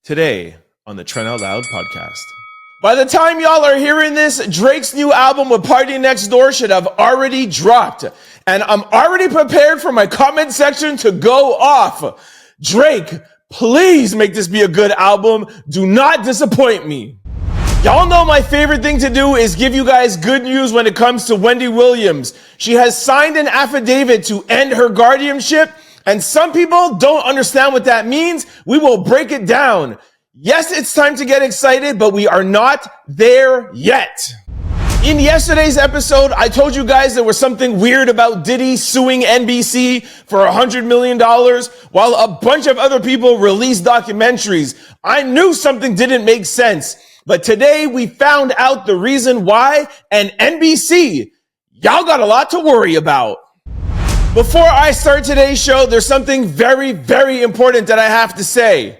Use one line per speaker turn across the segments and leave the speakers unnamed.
Today on the Trent Out Loud podcast. By the time y'all are hearing this, Drake's new album with PartyNextDoor should have already dropped. And I'm already prepared for my comment section to go off. Drake, please make this be a good album. Do not disappoint me. Y'all know my favorite thing to do is give you guys good news when it comes to Wendy Williams. She has signed an affidavit to end her guardianship, and some people don't understand what that means. We will break it down. Yes, it's time to get excited, but we are not there yet. In yesterday's episode, I told you guys there was something weird about Diddy suing NBC for $100 million while a bunch of other people released documentaries. I knew something didn't make sense, but today we found out the reason why, and NBC, y'all got a lot to worry about. Before I start today's show, there's something very, very important that I have to say.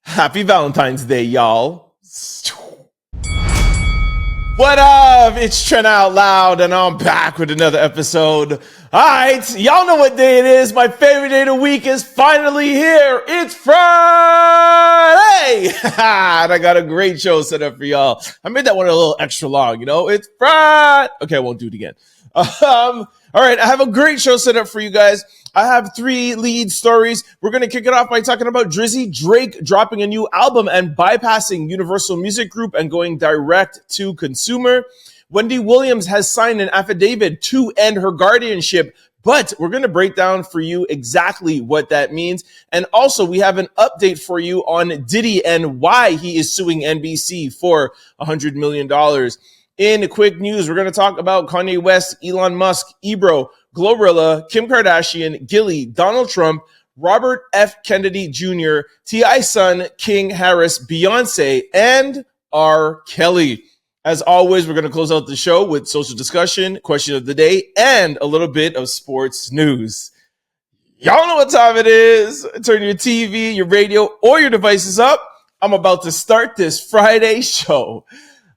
Happy Valentine's Day, y'all. What up? It's Trent Out Loud, and I'm back with another episode. All right, y'all know what day it is. My favorite day of the week is finally here. It's Friday! And I got a great show set up for y'all. I made that one a little extra long, you know? It's Friday. Okay, I won't do it again. All right, I have a great show set up for you guys. I have 3 lead stories. We're going to kick it off by talking about Drizzy Drake dropping a new album and bypassing Universal Music Group and going direct to consumer. Wendy Williams has signed an affidavit to end her guardianship, but we're going to break down for you exactly what that means. And also, we have an update for you on Diddy and why he is suing NBC for $100 million. In quick news, we're going to talk about Kanye West, Elon Musk, Ebro, GloRilla, Kim Kardashian, Gillie, Donald Trump, Robert F. Kennedy Jr., T.I.'s son, King Harris, Beyoncé, and R. Kelly. As always, we're going to close out the show with social discussion, question of the day, and a little bit of sports news. Y'all know what time it is. Turn your TV, your radio, or your devices up. I'm about to start this Friday show.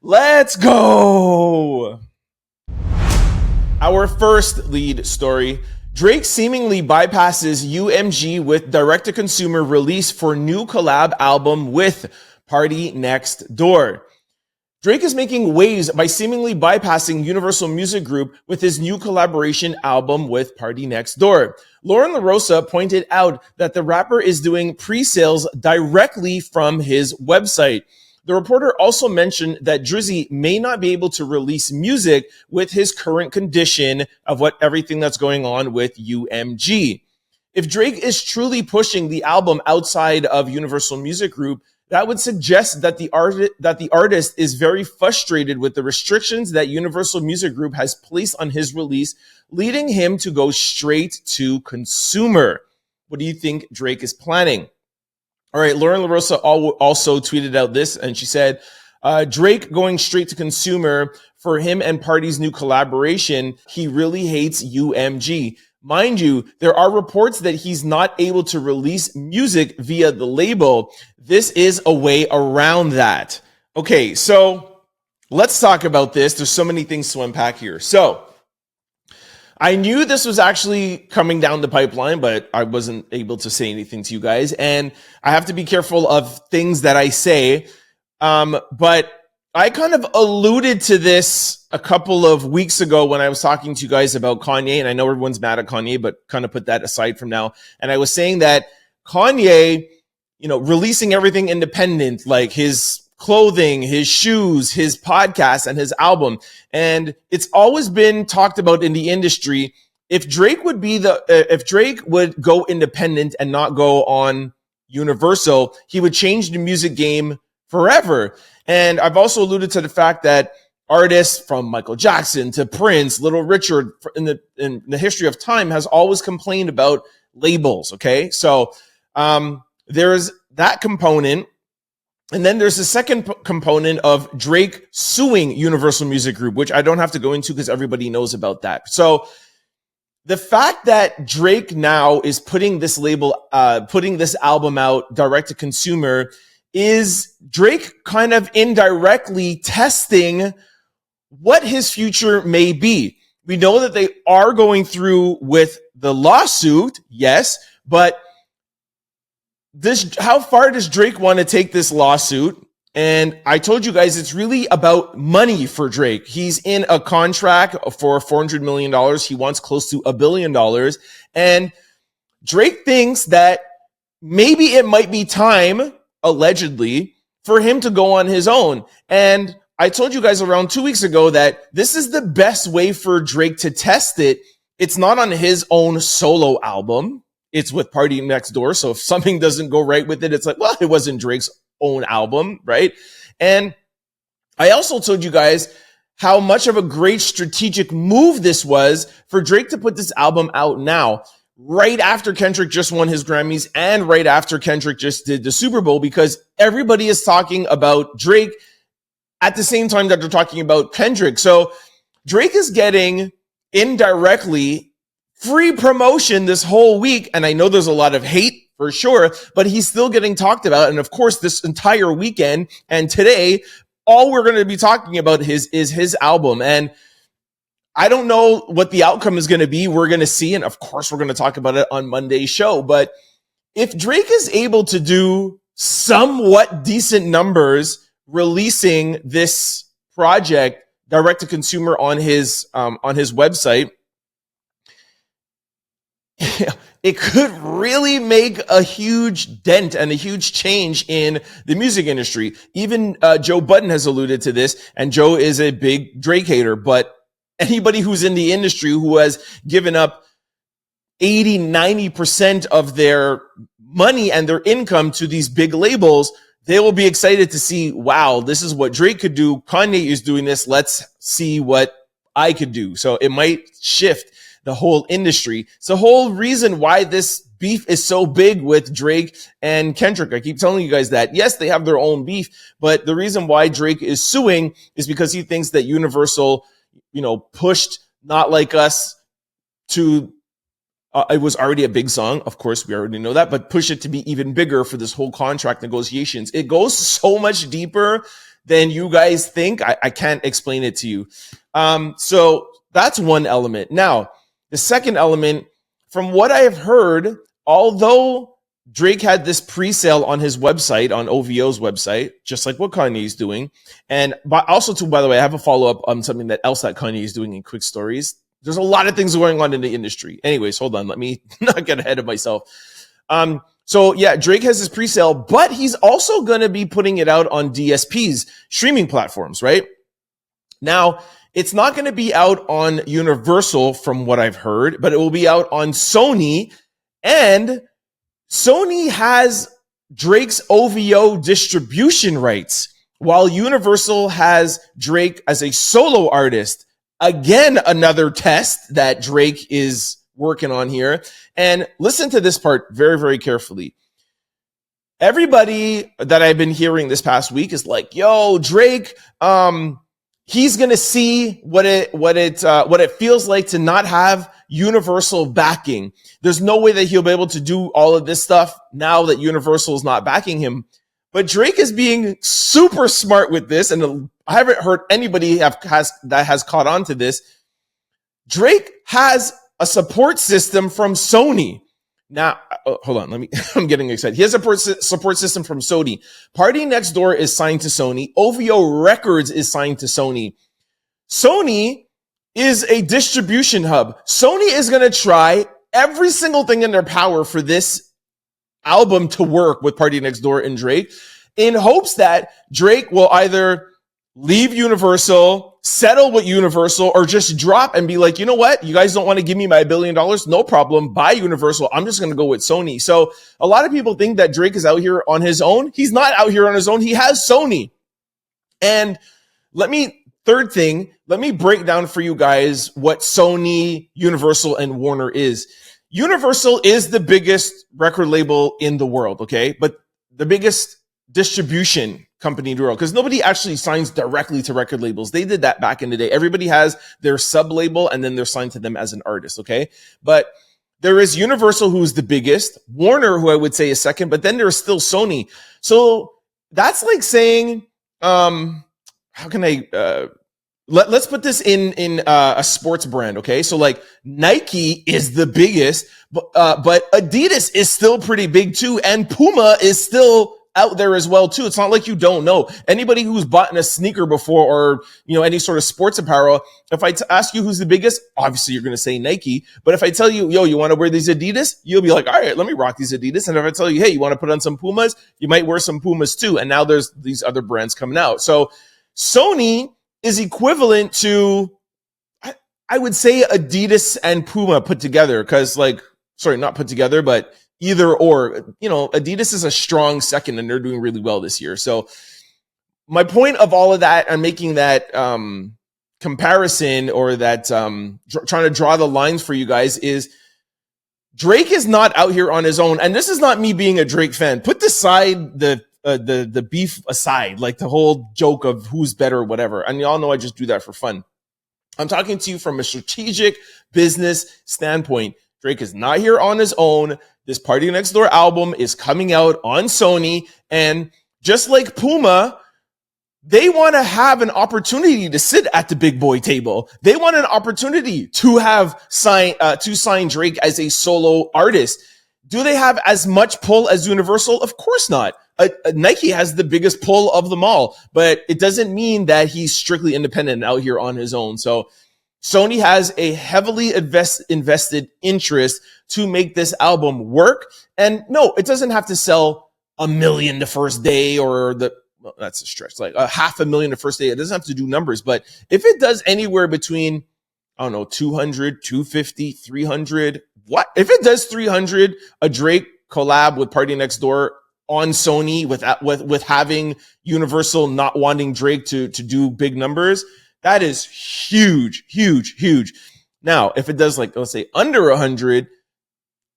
Let's go. Our first lead story. Drake seemingly bypasses UMG with direct-to-consumer release for new collab album with PartyNextDoor. Drake is making waves by seemingly bypassing Universal Music Group with his new collaboration album with PartyNextDoor. Lauren LaRosa pointed out that the rapper is doing pre-sales directly from his website. The reporter also mentioned that Drizzy may not be able to release music with his current condition of everything that's going on with UMG. If Drake is truly pushing the album outside of Universal Music Group, that would suggest that the artist is very frustrated with the restrictions that Universal Music Group has placed on his release, leading him to go straight to consumer. What do you think Drake is planning? All right, Lauren LaRosa also tweeted out this, and she said, Drake going straight to consumer for him and Party's new collaboration. He really hates UMG. Mind you, there are reports that he's not able to release music via the label. This is a way around that. Okay, so let's talk about this. There's so many things to unpack here. So I knew this was actually coming down the pipeline, but I wasn't able to say anything to you guys. And I have to be careful of things that I say. But I kind of alluded to this a couple of weeks ago when I was talking to you guys about Kanye. And I know everyone's mad at Kanye, but kind of put that aside from now. And I was saying that Kanye, releasing everything independent, like his clothing, his shoes, his podcast, and his album. And it's always been talked about in the industry. If Drake would go independent and not go on Universal, he would change the music game forever. And I've also alluded to the fact that artists from Michael Jackson to Prince, Little Richard, in the history of time, has always complained about labels. Okay, so there's that component. And then there's the second component of Drake suing Universal Music Group, which I don't have to go into because everybody knows about that. So the fact that Drake now is putting this album out direct to consumer is Drake kind of indirectly testing what his future may be. We know that they are going through with the lawsuit, yes, but how far does Drake want to take this lawsuit? And I told you guys it's really about money for Drake. He's in a contract for $400 million. He wants close to $1 billion. And Drake thinks that maybe it might be time, allegedly, for him to go on his own. And I told you guys around 2 weeks ago that this is the best way for Drake to test it. It's not on his own solo album. It's with PartyNextDoor. So if something doesn't go right with it, it's like, well, it wasn't Drake's own album, right? And I also told you guys how much of a great strategic move this was for Drake to put this album out now, right after Kendrick just won his Grammys and right after Kendrick just did the Super Bowl, because everybody is talking about Drake at the same time that they're talking about Kendrick. So Drake is getting indirectly free promotion this whole week. And I know there's a lot of hate for sure, but he's still getting talked about. And of course, this entire weekend and today, all we're going to be talking about is his album. And I don't know what the outcome is going to be. We're going to see. And of course, we're going to talk about it on Monday's show. But if Drake is able to do somewhat decent numbers releasing this project direct to consumer on his website, it could really make a huge dent and a huge change in the music industry. Even Joe Budden has alluded to this, and Joe is a big Drake hater, but anybody who's in the industry who has given up 80-90% of their money and their income to these big labels, they will be excited to see, wow, this is what Drake could do. Kanye is doing this. Let's see what I could do. So it might shift the whole industry. It's the whole reason why this beef is so big with Drake and Kendrick. I keep telling you guys that. Yes, they have their own beef, but the reason why Drake is suing is because he thinks that Universal, pushed Not Like Us to, it was already a big song. Of course, we already know that, but push it to be even bigger for this whole contract negotiations. It goes so much deeper than you guys think. I can't explain it to you. So that's one element. Now, the second element, from what I have heard, although Drake had this pre-sale on his website, on OVO's website, just like what Kanye is doing. And also, too, by the way, I have a follow-up on something else that Kanye is doing in quick stories. There's a lot of things going on in the industry. Anyways, hold on. Let me not get ahead of myself. So yeah, Drake has his pre-sale, but he's also going to be putting it out on DSPs, streaming platforms, right? Now, it's not going to be out on Universal from what I've heard, but it will be out on Sony. And Sony has Drake's OVO distribution rights, while Universal has Drake as a solo artist. Again, another test that Drake is working on here. And listen to this part very, very carefully. Everybody that I've been hearing this past week is like, yo, Drake, he's going to see what it feels like to not have Universal backing. There's no way that he'll be able to do all of this stuff now that Universal is not backing him. But Drake is being super smart with this, and I haven't heard anybody that has caught on to this. Drake has a support system from Sony. Now, hold on, I'm getting excited. He has a support system from Sony. PartyNextDoor is signed to Sony. OVO Records is signed to Sony. Sony is a distribution hub. Sony is going to try every single thing in their power for this album to work with PartyNextDoor and Drake, in hopes that Drake will either leave Universal, settle with Universal, or just drop and be like, you know what? You guys don't want to give me my $1 billion? No problem. Buy Universal. I'm just going to go with Sony. So a lot of people think that Drake is out here on his own. He's not out here on his own. He has Sony. And third thing, let me break down for you guys what Sony, Universal, and Warner is. Universal is the biggest record label in the world, okay? But the biggest distribution company in the world, because nobody actually signs directly to record labels. They did that back in the day. Everybody has their sub-label, and then they're signed to them as an artist, okay? But there is Universal, who's the biggest, Warner, who I would say is second, but then there's still Sony. So that's like saying, how can I let's put this in a sports brand, okay? So like Nike is the biggest, but Adidas is still pretty big too, and Puma is still out there as well too. It's not like you don't know. Anybody who's bought a sneaker before, or any sort of sports apparel, if I ask you who's the biggest, obviously you're going to say Nike. But if I tell you, yo, you want to wear these Adidas, you'll be like, all right, let me rock these Adidas. And if I tell you, hey, you want to put on some Pumas, you might wear some Pumas too. And now there's these other brands coming out. So Sony is equivalent to, I would say, Adidas and Puma put together, because not put together, but either or. Adidas is a strong second, and they're doing really well this year. So my point of all of that, I'm making that comparison, or that trying to draw the lines for you guys, is Drake is not out here on his own. And this is not me being a Drake fan. Put the beef aside, like the whole joke of who's better or whatever. And y'all know I just do that for fun. I'm talking to you from a strategic business standpoint. Drake is not here on his own. This PartyNextDoor album is coming out on Sony. And just like Puma, they want to have an opportunity to sit at the big boy table. They want an opportunity to sign Drake as a solo artist. Do they have as much pull as Universal? Of course not. Nike has the biggest pull of them all, but it doesn't mean that he's strictly independent out here on his own. So Sony has a heavily invested interest to make this album work. And no, it doesn't have to sell 1 million the first day, or that's a stretch, like 500,000 the first day. It doesn't have to do numbers, but if it does anywhere between, 200, 250, 300, if it does 300, a Drake collab with PartyNextDoor on Sony with having Universal not wanting Drake to do big numbers, that is huge, huge, huge. Now, if it does, like, let's say under 100,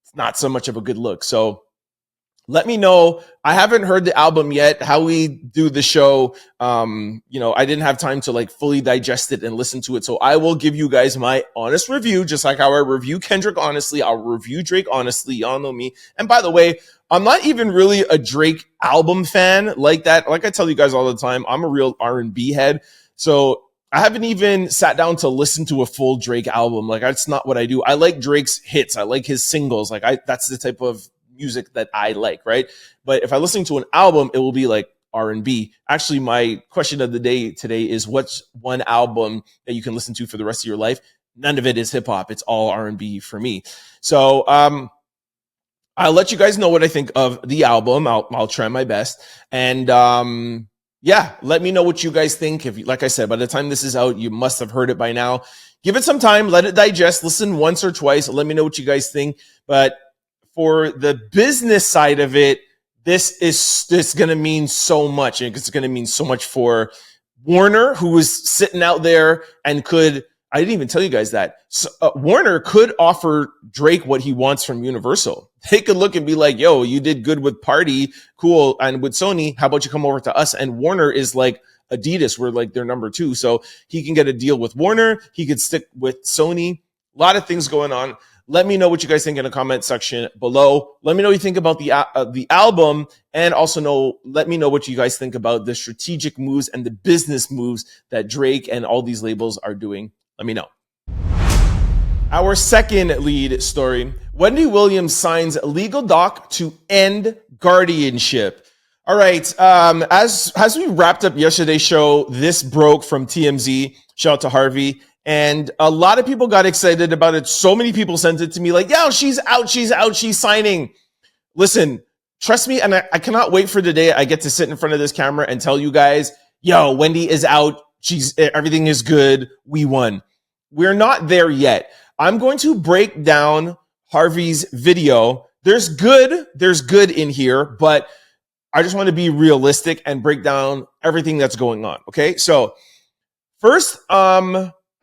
it's not so much of a good look. So let me know. I haven't heard the album yet. How we do the show, I didn't have time to fully digest it and listen to it. So I will give you guys my honest review, just like how I review Kendrick honestly. I'll review Drake honestly. Y'all know me. And by the way, I'm not even really a Drake album fan like that. Like I tell you guys all the time, I'm a real R&B head. So I haven't even sat down to listen to a full Drake album. That's not what I do. I like Drake's hits. I like his singles. That's the type of music that I like, right? But if I listen to an album, it will be like R&B. Actually, my question of the day today is, what's one album that you can listen to for the rest of your life? None of it is hip hop. It's all R&B for me. So I'll let you guys know what I think of the album. I'll try my best. And let me know what you guys think. Like I said, by the time this is out, you must have heard it by now. Give it some time, let it digest, listen once or twice. Let me know what you guys think. But for the business side of it, this is going to mean so much. It's going to mean so much for Warner, who was sitting out there and I didn't even tell you guys that. So, Warner could offer Drake what he wants from Universal. They could look and be like, yo, you did good with Party, cool. And with Sony, how about you come over to us? And Warner is like Adidas. We're like their number 2. So he can get a deal with Warner. He could stick with Sony. A lot of things going on. Let me know what you guys think in the comment section below. Let me know what you think about the album, and also let me know what you guys think about the strategic moves and the business moves that Drake and all these labels are doing. Let me know. Our second lead story: Wendy Williams signs legal doc to end guardianship. All right. As we wrapped up yesterday's show, this broke from TMZ. Shout out to Harvey. And a lot of people got excited about it. So many people sent it to me like, yo, she's out, she's signing. Listen, trust me, and I cannot wait for the day I get to sit in front of this camera and tell you guys, yo, Wendy is out. Everything is good. We won. We're not there yet. I'm going to break down Harvey's video. There's good in here, but I just want to be realistic and break down everything that's going on. Okay. So first,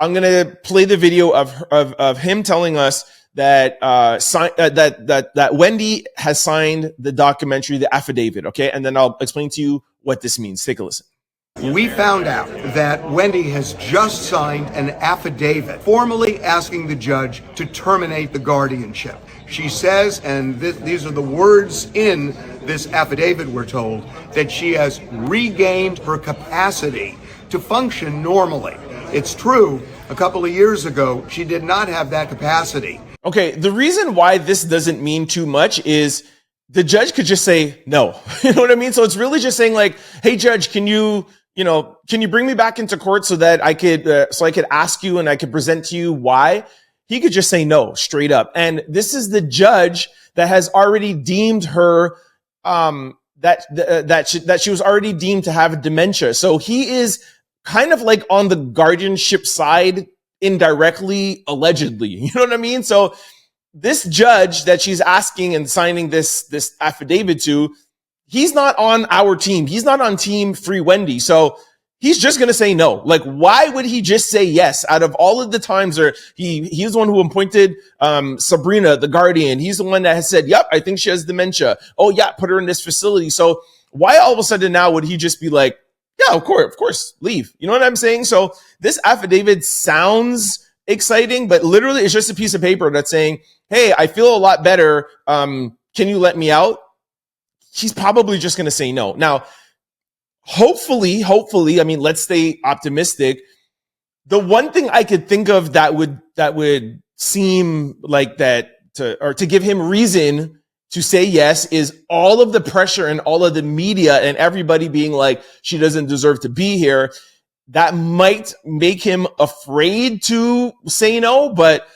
I'm going to play the video of him telling us that that Wendy has signed the documentary, the affidavit, okay? And then I'll explain to you what this means. Take a listen.
We found out that Wendy has just signed an affidavit formally asking the judge to terminate the guardianship. She says, and these are the words in this affidavit, we're told, that she has regained her capacity to function normally. It's true, a couple of years ago, she did not have that capacity.
Okay, the reason why this doesn't mean too much is the judge could just say no. You know what I mean? So it's really just saying like, hey, judge, can you bring me back into court so that I could ask you and I could present to you why? He could just say no straight up. And this is the judge that has already deemed her, that she was already deemed to have dementia. So he is kind of like on the guardianship side indirectly, allegedly. You know what I mean? So this judge that she's asking and signing this affidavit to, he's not on our team. He's not on team Free Wendy. So he's just going to say no. Like, why would he just say yes out of all of the times where he's the one who appointed Sabrina, the guardian. He's the one that has said, yep, I think she has dementia. Oh yeah, put her in this facility. So why all of a sudden now would he just be like, yeah, of course, leave. You know what I'm saying? So this affidavit sounds exciting, but literally it's just a piece of paper that's saying, hey, I feel a lot better. Can you let me out? She's probably just going to say no. Now, hopefully, I mean, let's stay optimistic. The one thing I could think of that would seem like that to give him reason to say yes is all of the pressure and all of the media and everybody being like, she doesn't deserve to be here. That might make him afraid to say no, but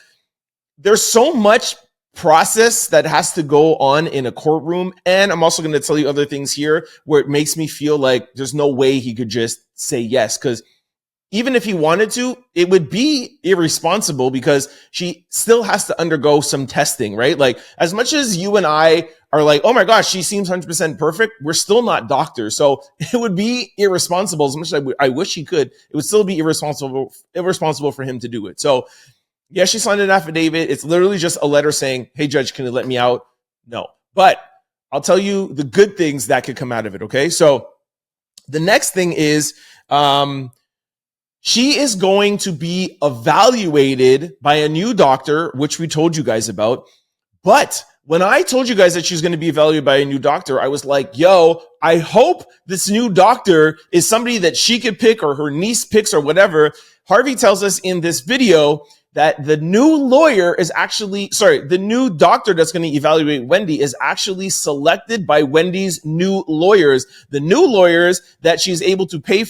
there's so much process that has to go on in a courtroom. And I'm also going to tell you other things here where it makes me feel like there's no way he could just say yes. Because even if he wanted to, it would be irresponsible because she still has to undergo some testing, right? Like as much as you and I are like, oh my gosh, she seems 100% perfect. We're still not doctors. So it would be irresponsible. As much as I wish he could, it would still be irresponsible for him to do it. So yeah, she signed an affidavit. It's literally just a letter saying, hey, judge, can you let me out? No. But I'll tell you the good things that could come out of it, okay? So the next thing is she is going to be evaluated by a new doctor, which we told you guys about. But when I told you guys that she's going to be evaluated by a new doctor, I was like, yo, I hope this new doctor is somebody that she could pick or her niece picks or whatever. Harvey tells us in this video that the new doctor that's going to evaluate Wendy is actually selected by Wendy's new lawyers, the new lawyers that she's able to pay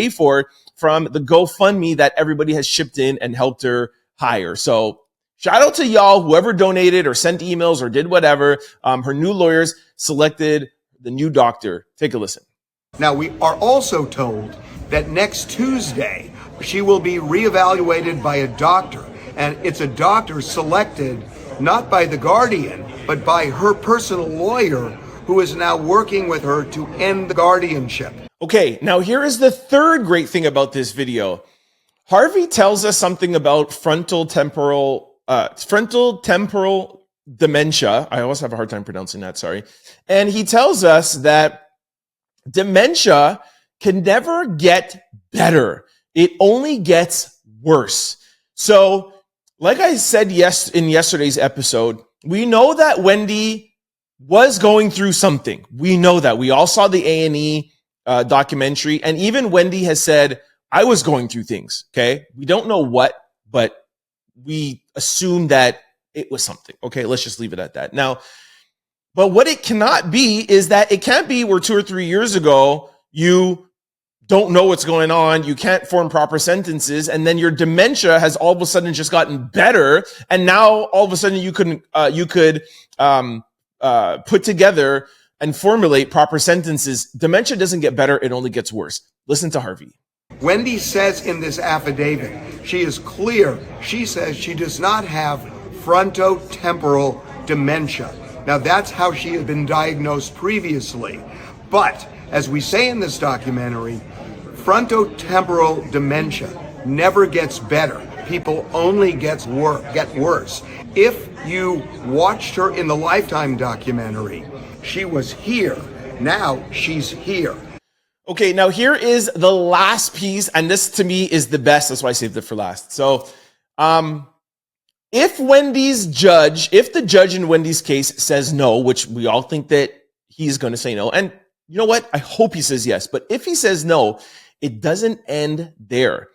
for from the GoFundMe that everybody has shipped in and helped her hire. So shout out to y'all, whoever donated or sent emails or did whatever. Her new lawyers selected the new doctor. Take a listen.
Now, we are also told that next Tuesday, she will be reevaluated by a doctor, and it's a doctor selected not by the guardian, but by her personal lawyer who is now working with her to end the guardianship.
Okay, now here is the third great thing about this video. Harvey tells us something about frontal temporal dementia. I always have a hard time pronouncing that, sorry. And he tells us that dementia can never get better. It only gets worse. So, like I said in yesterday's episode, we know that Wendy was going through something. We know that. We all saw the A&E documentary, and even Wendy has said, I was going through things, okay? We don't know what, but we assume that it was something. Okay, let's just leave it at that. Now, but what it cannot be is that it can't be where 2 or 3 years ago, you don't know what's going on, you can't form proper sentences, and then your dementia has all of a sudden just gotten better, and now all of a sudden you could put together and formulate proper sentences. Dementia doesn't get better, it only gets worse. Listen to Harvey.
Wendy says in this affidavit, she is clear, she says she does not have frontotemporal dementia. Now that's how she had been diagnosed previously, but as we say in this documentary, frontotemporal dementia never gets better. People only get worse. If you watched her in the Lifetime documentary, she was here. Now she's here.
Okay, now here is the last piece, and this to me is the best. That's why I saved it for last. So, if the judge in Wendy's case says no, which we all think that he's going to say no, and you know what? I hope he says yes. But if he says no, It doesn't end there.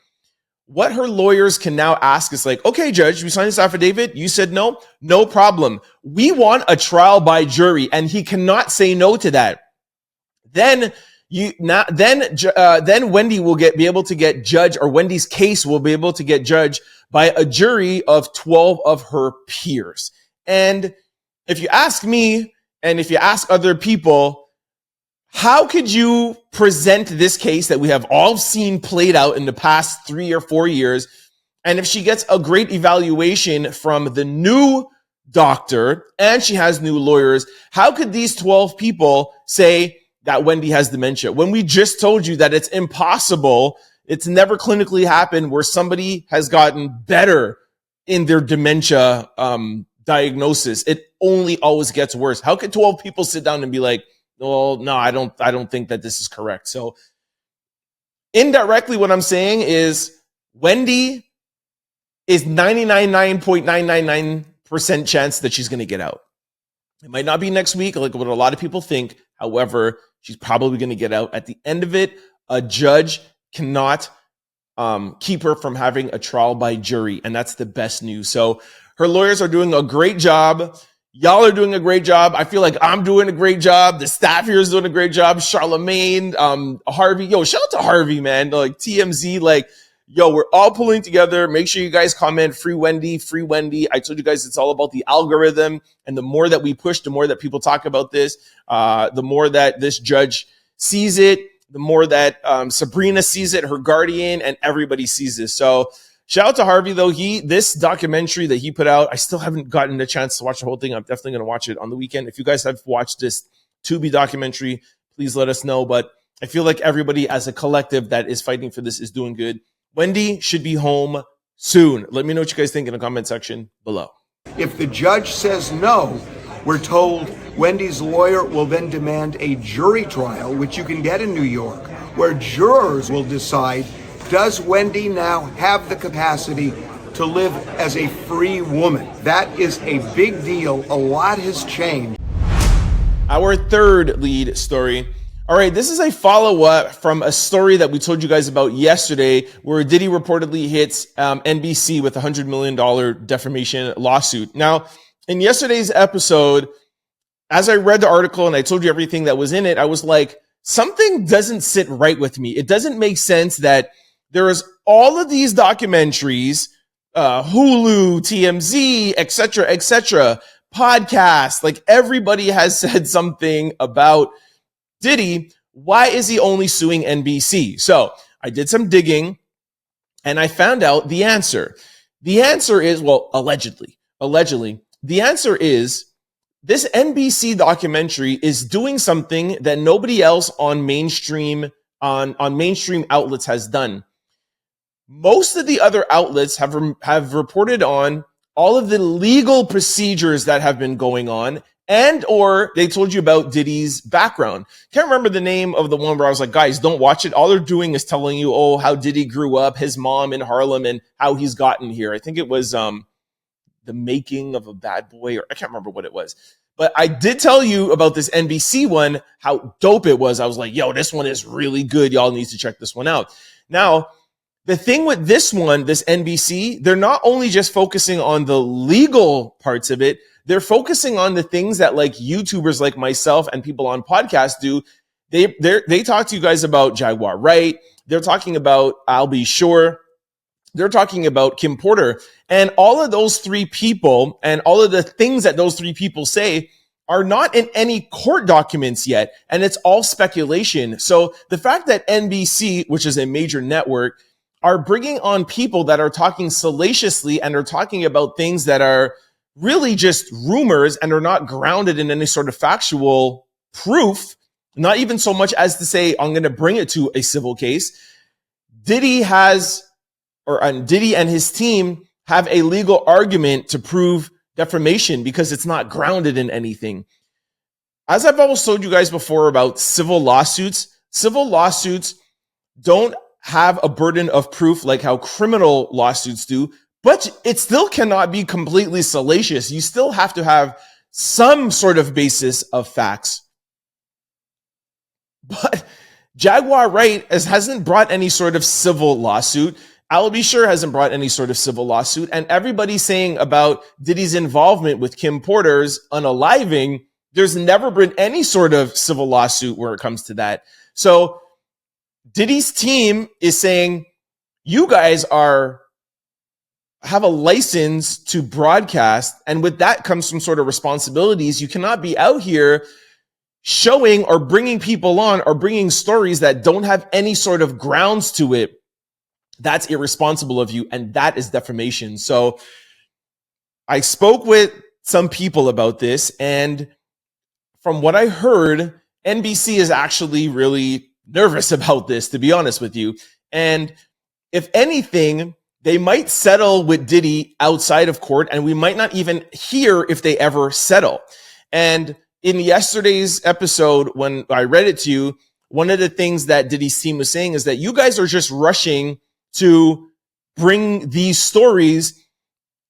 What her lawyers can now ask is like, okay, judge, we signed this affidavit. You said no, no problem. We want a trial by jury, and he cannot say no to that. Then Wendy will be able to get judged, or Wendy's case will be able to get judged by a jury of 12 of her peers. And if you ask me, and if you ask other people, how could you present this case that we have all seen played out in the past 3 or 4 years? And if she gets a great evaluation from the new doctor and she has new lawyers, how could these 12 people say that Wendy has dementia when we just told you that it's impossible? It's never clinically happened where somebody has gotten better in their dementia diagnosis. It only always gets worse. How could 12 people sit down and be like, well, no, I don't think that this is correct. So indirectly, what I'm saying is Wendy is 99.999% chance that she's going to get out. It might not be next week, like what a lot of people think. However, she's probably going to get out. At the end of it, a judge cannot keep her from having a trial by jury. And that's the best news. So her lawyers are doing a great job. Y'all are doing a great job. I feel like I'm doing a great job. The staff here is doing a great job. Charlemagne, Harvey. Yo, shout out to Harvey, man. Like TMZ, like, yo, we're all pulling together. Make sure you guys comment, free Wendy, free Wendy. I told you guys it's all about the algorithm. And the more that we push, the more that people talk about this, the more that this judge sees it, the more that Sabrina sees it, her guardian, and everybody sees this. So shout out to Harvey, though. This documentary that he put out, I still haven't gotten a chance to watch the whole thing. I'm definitely going to watch it on the weekend. If you guys have watched this Tubi documentary, please let us know. But I feel like everybody as a collective that is fighting for this is doing good. Wendy should be home soon. Let me know what you guys think in the comment section below.
If the judge says no, we're told Wendy's lawyer will then demand a jury trial, which you can get in New York, where jurors will decide, does Wendy now have the capacity to live as a free woman? That is a big deal. A lot has changed.
Our third lead story. All right, this is a follow-up from a story that we told you guys about yesterday where Diddy reportedly hits NBC with a $100 million defamation lawsuit. Now, in yesterday's episode, as I read the article and I told you everything that was in it, I was like, something doesn't sit right with me. It doesn't make sense that there is all of these documentaries, Hulu, TMZ, etc., podcasts, like everybody has said something about Diddy. Why is he only suing NBC? So I did some digging and I found out the answer. The answer is, well, allegedly, the answer is this NBC documentary is doing something that nobody else on mainstream outlets has done. Most of the other outlets have reported on all of the legal procedures that have been going on, and or they told you about Diddy's background. Can't remember the name of the one where I was like, guys, don't watch it. All they're doing is telling you, oh, how Diddy grew up, his mom in Harlem, and how he's gotten here. I think it was The Making of a Bad Boy, or I can't remember what it was. But I did tell you about this NBC one, how dope it was. I was like, yo, this one is really good. Y'all need to check this one out. Now, the thing with this one, this NBC, they're not only just focusing on the legal parts of it, they're focusing on the things that like YouTubers like myself and people on podcasts do. They talk to you guys about Jaguar Wright. They're talking about I'll Be Sure. They're talking about Kim Porter. And all of those three people and all of the things that those three people say are not in any court documents yet. And it's all speculation. So the fact that NBC, which is a major network, are bringing on people that are talking salaciously and are talking about things that are really just rumors and are not grounded in any sort of factual proof, not even so much as to say, I'm going to bring it to a civil case. Diddy and his team have a legal argument to prove defamation because it's not grounded in anything. As I've always told you guys before about civil lawsuits don't have a burden of proof like how criminal lawsuits do, but it still cannot be completely salacious. You still have to have some sort of basis of facts. But Jaguar Wright hasn't brought any sort of civil lawsuit. I'll Be Sure hasn't brought any sort of civil lawsuit. And everybody's saying about Diddy's involvement with Kim Porter's unaliving, there's never been any sort of civil lawsuit where it comes to that. So Diddy's team is saying, you guys have a license to broadcast, and with that comes some sort of responsibilities. You cannot be out here showing or bringing people on or bringing stories that don't have any sort of grounds to it. That's irresponsible of you, and that is defamation. So I spoke with some people about this, and from what I heard, NBC is actually really nervous about this, to be honest with you. And if anything, they might settle with Diddy outside of court, and we might not even hear if they ever settle. And in yesterday's episode, when I read it to you, one of the things that Diddy's team was saying is that you guys are just rushing to bring these stories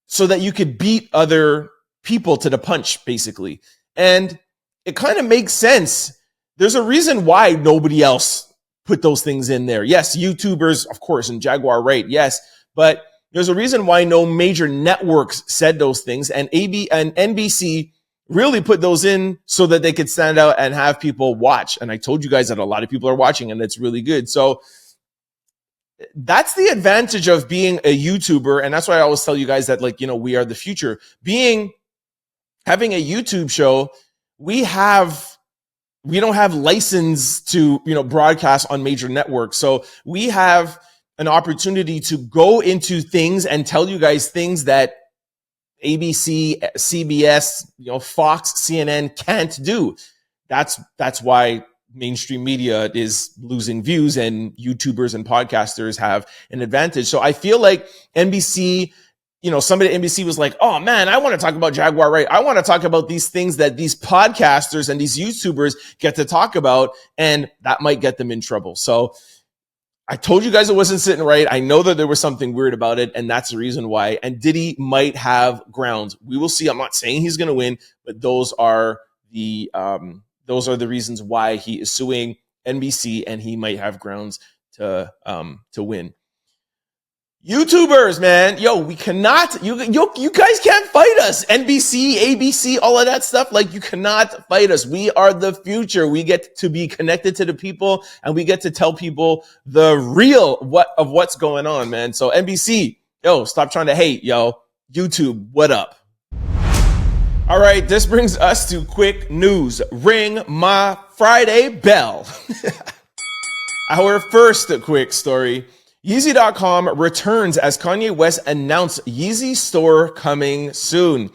so that you could beat other people to the punch, basically. And it kind of makes sense. There's a reason why nobody else put those things in there. Yes, YouTubers, of course, and Jaguar Wright, yes. But there's a reason why no major networks said those things. And NBC really put those in so that they could stand out and have people watch. And I told you guys that a lot of people are watching, and it's really good. So that's the advantage of being a YouTuber. And that's why I always tell you guys that, like, we are the future. Having a YouTube show, we don't have license to, broadcast on major networks. So we have an opportunity to go into things and tell you guys things that ABC, CBS, Fox, CNN can't do. That's why mainstream media is losing views, and YouTubers and podcasters have an advantage. So I feel like NBC, somebody at NBC was like, oh man, I want to talk about Jaguar Wright. I want to talk about these things that these podcasters and these YouTubers get to talk about, and that might get them in trouble. So I told you guys it wasn't sitting right. I know that there was something weird about it, and that's the reason why. And Diddy might have grounds. We will see. I'm not saying he's going to win, but those are the reasons why he is suing NBC, and he might have grounds to win. YouTubers, man, we cannot. You guys can't fight us. NBC, ABC, all of that stuff. Like, you cannot fight us. We are the future. We get to be connected to the people, and we get to tell people the real of what's going on, man. So NBC, stop trying to hate, YouTube, what up? All right, this brings us to quick news. Ring my Friday bell. Our first quick story. Yeezy.com returns as Kanye West announced Yeezy store coming soon.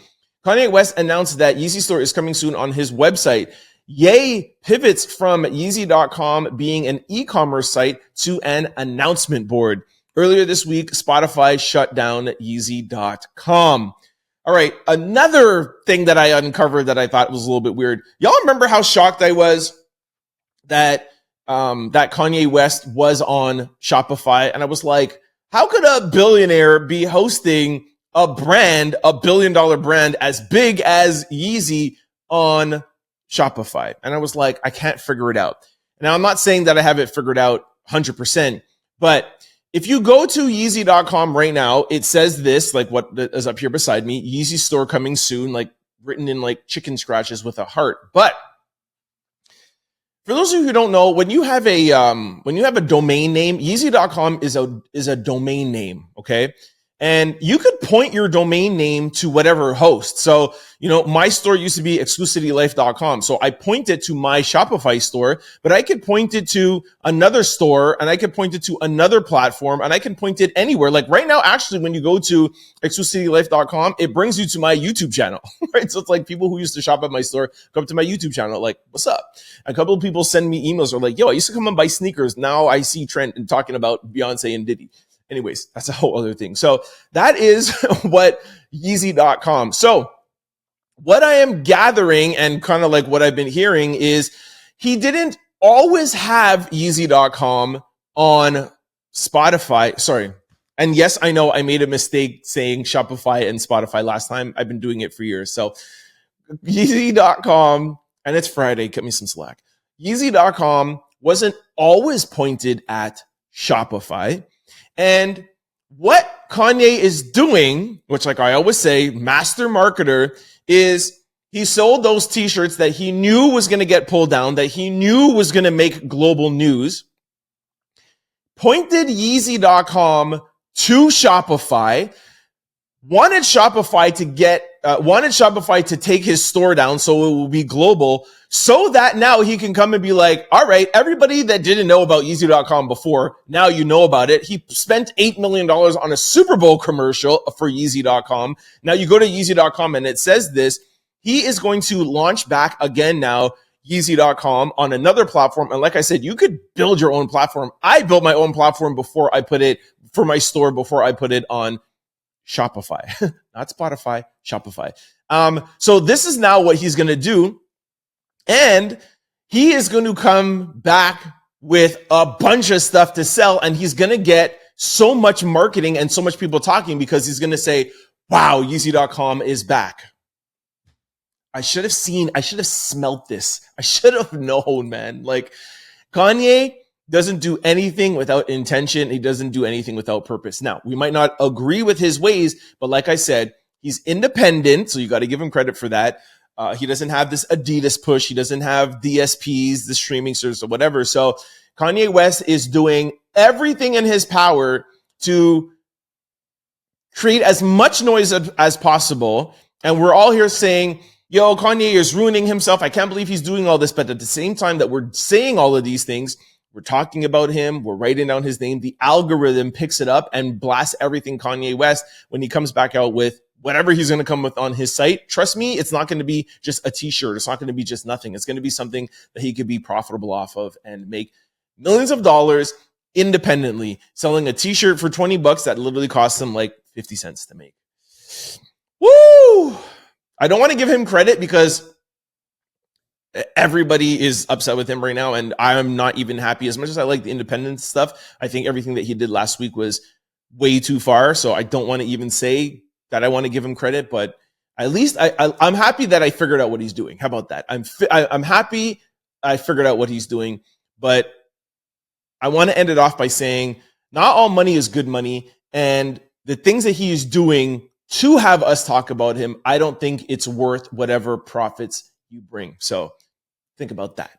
Kanye West announced that Yeezy store is coming soon on his website. Ye pivots from Yeezy.com being an e-commerce site to an announcement board. Earlier this week, Spotify shut down Yeezy.com. All right, another thing that I uncovered that I thought was a little bit weird. Y'all remember how shocked I was that Kanye West was on Shopify? And I was like, how could a billionaire be hosting a $1 billion brand as big as Yeezy on Shopify? And I was like, I can't figure it out. Now, I'm not saying that I have it figured out 100%, but if you go to Yeezy.com right now, it says this, like what is up here beside me, Yeezy store coming soon, like written in like chicken scratches with a heart. But for those of you who don't know, when you have a domain name, Yeezy.com is a domain name, okay? And you could point your domain name to whatever host. So, my store used to be exclusivitylife.com. So I point it to my Shopify store, but I could point it to another store, and I could point it to another platform, and I can point it anywhere. Like right now, actually, when you go to exclusivitylife.com, it brings you to my YouTube channel, right? So it's like people who used to shop at my store come to my YouTube channel, like, what's up? A couple of people send me emails or like, yo, I used to come and buy sneakers. Now I see Trent and talking about Beyoncé and Diddy. Anyways, that's a whole other thing. So that is what Yeezy.com. So what I am gathering and kind of like what I've been hearing is he didn't always have Yeezy.com on Spotify. Sorry. And yes, I know I made a mistake saying Shopify and Spotify last time. I've been doing it for years. So Yeezy.com, and it's Friday, cut me some slack. Yeezy.com wasn't always pointed at Shopify. And what Kanye is doing, which like I always say, master marketer, is he sold those t-shirts that he knew was going to get pulled down, that he knew was going to make global news, pointed Yeezy.com to Shopify, wanted Shopify to take his store down so it will be global, so that now he can come and be like, all right, everybody that didn't know about Yeezy.com before, now you know about it. He spent $8 million on a Super Bowl commercial for Yeezy.com. Now you go to Yeezy.com and it says this. He is going to launch back again now, Yeezy.com, on another platform. And like I said, you could build your own platform. I built my own platform before I put it for my store, before I put it on Shopify, not Spotify, Shopify. So this is now what he's going to do. And he is going to come back with a bunch of stuff to sell. And he's going to get so much marketing and so much people talking because he's going to say, wow, Yeezy.com is back. I should have smelt this. I should have known, man. Like, Kanye doesn't do anything without intention. He doesn't do anything without purpose. Now, we might not agree with his ways, but like I said, he's independent. So you got to give him credit for that. He doesn't have this Adidas push. He doesn't have DSPs, the streaming service or whatever. So Kanye West is doing everything in his power to create as much noise as possible. And we're all here saying, yo, Kanye is ruining himself. I can't believe he's doing all this. But at the same time that we're saying all of these things, we're talking about him. We're writing down his name. The algorithm picks it up and blasts everything Kanye West when he comes back out with whatever he's going to come with on his site. Trust me, it's not going to be just a t-shirt. It's not going to be just nothing. It's going to be something that he could be profitable off of and make millions of dollars independently, selling a t-shirt for $20 that literally costs him like 50 cents to make. Woo! I don't want to give him credit because everybody is upset with him right now, and I'm not even happy. As much as I like the independent stuff, I think everything that he did last week was way too far, so I don't want to even say that I want to give him credit, but at least I'm happy that I figured out what he's doing. How about that? I'm happy I figured out what he's doing, but I want to end it off by saying not all money is good money, and the things that he is doing to have us talk about him, I don't think it's worth whatever profits you bring. So think about that.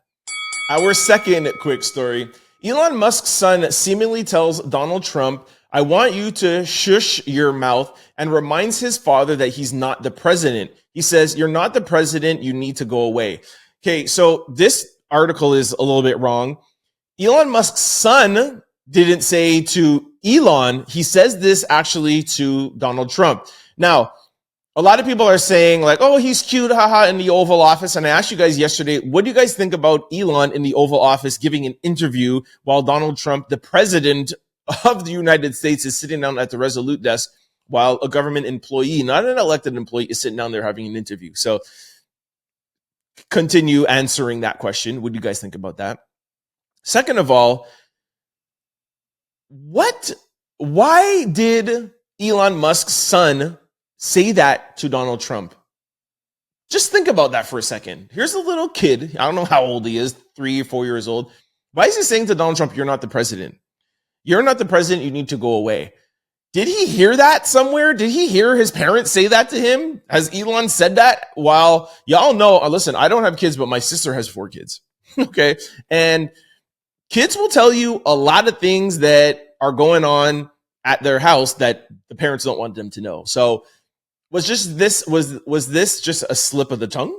Our second quick story. Elon Musk's son seemingly tells Donald Trump, I want you to shush your mouth, and reminds his father that he's not the president. He says, you're not the president. You need to go away. Okay, so this article is a little bit wrong. Elon Musk's son didn't say to Elon. He says this actually to Donald Trump. Now, a lot of people are saying like, oh, he's cute, haha, in the Oval Office. And I asked you guys yesterday, what do you guys think about Elon in the Oval Office giving an interview while Donald Trump, the president of the United States, is sitting down at the Resolute desk while a government employee, not an elected employee, is sitting down there having an interview? So continue answering that question. What do you guys think about that? Second of all, why did Elon Musk's son say that to Donald Trump? Just think about that for a second. Here's a little kid. I don't know how old he is, 3 or 4 years old. Why is he saying to Donald Trump, you're not the president? You're not the president. You need to go away. Did he hear that somewhere? Did he hear his parents say that to him? Has Elon said that? While y'all know, listen, I don't have kids, but my sister has 4 kids. Okay. And kids will tell you a lot of things that are going on at their house that the parents don't want them to know. So was this just a slip of the tongue?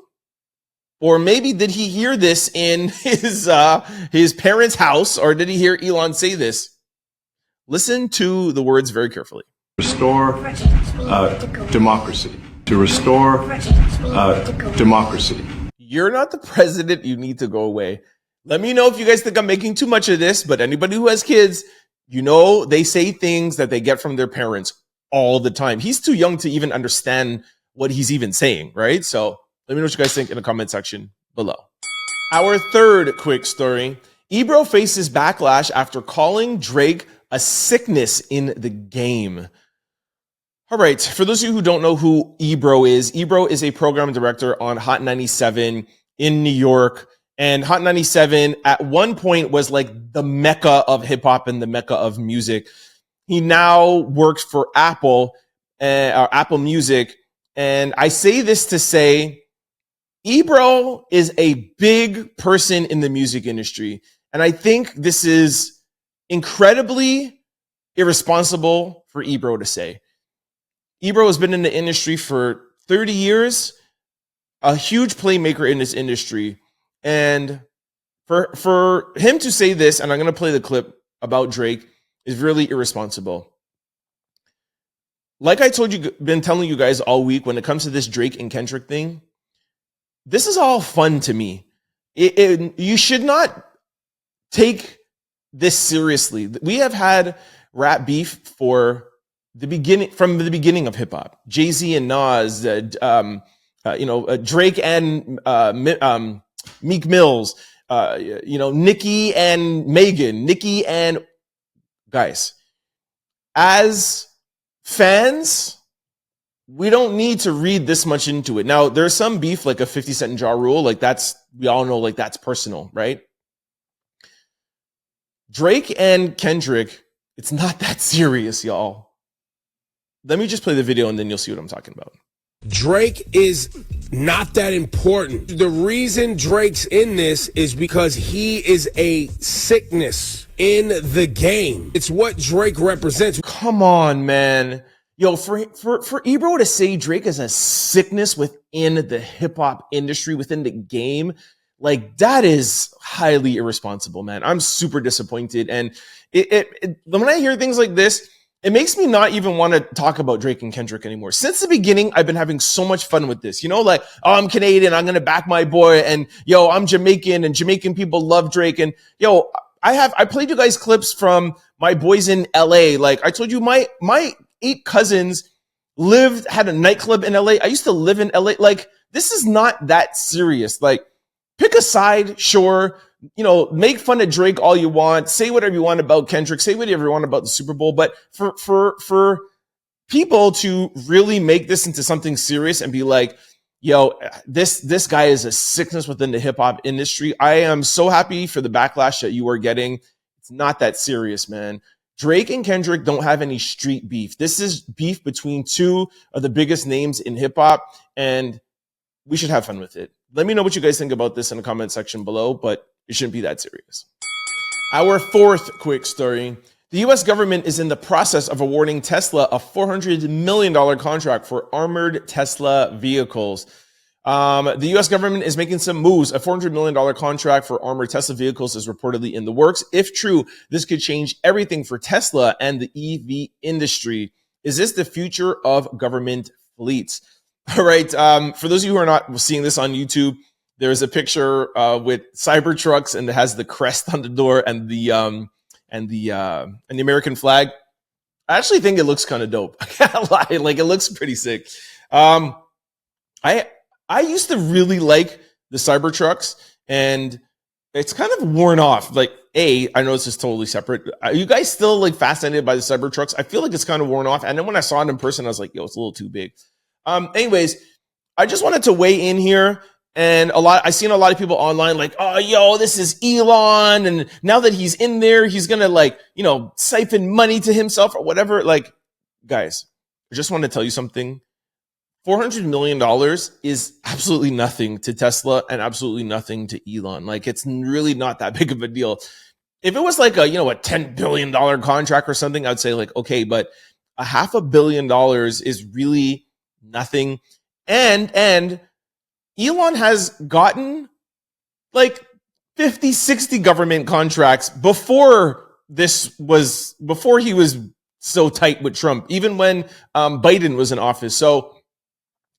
Or maybe did he hear this in his parents' house, or did he hear Elon say this? Listen to the words very carefully.
Restore democracy. To restore democracy.
You're not the president. You need to go away. Let me know if you guys think I'm making too much of this, but anybody who has kids, you know, they say things that they get from their parents all the time. He's too young to even understand what he's even saying, right? So let me know what you guys think in the comment section below. Our third quick story. Ebro faces backlash after calling Drake a sickness in the game. All right. For those of you who don't know who Ebro is a program director on Hot 97 in New York. And Hot 97 at one point was like the mecca of hip hop and the mecca of music. He now works for Apple, or Apple Music. And I say this to say, Ebro is a big person in the music industry. And I think this is incredibly irresponsible for Ebro to say. Ebro has been in the industry for 30 years, a huge playmaker in this industry. And for him to say this, and I'm going to play the clip about Drake, is really irresponsible. Like I told you, been telling you guys all week, when it comes to this Drake and Kendrick thing, this is all fun to me. You should not take this seriously. We have had rap beef from the beginning of hip hop. Jay-Z and Nas, Drake and Meek Mills, Nicki and Megan, Nicki and guys. As fans, we don't need to read this much into it. Now, there's some beef, like a 50 Cent and Ja Rule, like we all know, like that's personal, right? Drake and Kendrick, it's not that serious, y'all. Let me just play the video and then you'll see what I'm talking about.
Drake is not that important. The reason Drake's in this is because he is a sickness in the game. It's what Drake represents.
Come on, man. Yo, for Ebro to say Drake is a sickness within the hip hop industry, within the game, like that is highly irresponsible, man. I'm super disappointed. And when I hear things like this, it makes me not even want to talk about Drake and Kendrick anymore. Since the beginning, I've been having so much fun with this. Like, oh, I'm Canadian, I'm going to back my boy. And yo, I'm Jamaican and Jamaican people love Drake. And yo, I played you guys clips from my boys in LA. Like I told you, my 8 cousins had a nightclub in LA. I used to live in LA. Like, this is not that serious. Like, pick a side, sure. Make fun of Drake all you want. Say whatever you want about Kendrick. Say whatever you want about the Super Bowl. But for people to really make this into something serious and be like, yo, this guy is a sickness within the hip hop industry. I am so happy for the backlash that you are getting. It's not that serious, man. Drake and Kendrick don't have any street beef. This is beef between 2 of the biggest names in hip hop, and we should have fun with it. Let me know what you guys think about this in the comment section below, but it shouldn't be that serious. Our 4th quick story. The U.S. government is in the process of awarding Tesla a $400 million contract for armored Tesla vehicles. The U.S. government is making some moves. A $400 million contract for armored Tesla vehicles is reportedly in the works. If true, this could change everything for Tesla and the EV industry. Is this the future of government fleets? All right. For those of you who are not seeing this on YouTube, there's a picture with Cybertrucks, and it has the crest on the door and the American flag. I actually think it looks kind of dope. I can't lie. Like, it looks pretty sick. I used to really like the Cybertrucks, and it's kind of worn off. Like, I know this is totally separate. Are you guys still like fascinated by the Cybertrucks? I feel like it's kind of worn off. And then when I saw it in person, I was like, yo, it's a little too big. Anyways, I just wanted to weigh in here. And I've seen a lot of people online like, oh, yo, this is Elon. And now that he's in there, he's going to siphon money to himself or whatever. Like, guys, I just want to tell you something. $400 million is absolutely nothing to Tesla and absolutely nothing to Elon. Like, it's really not that big of a deal. If it was like a $10 billion contract or something, I'd say like, okay, but a $500 million is really nothing. And Elon has gotten like 50, 60 government contracts before he was so tight with Trump, even when Biden was in office. So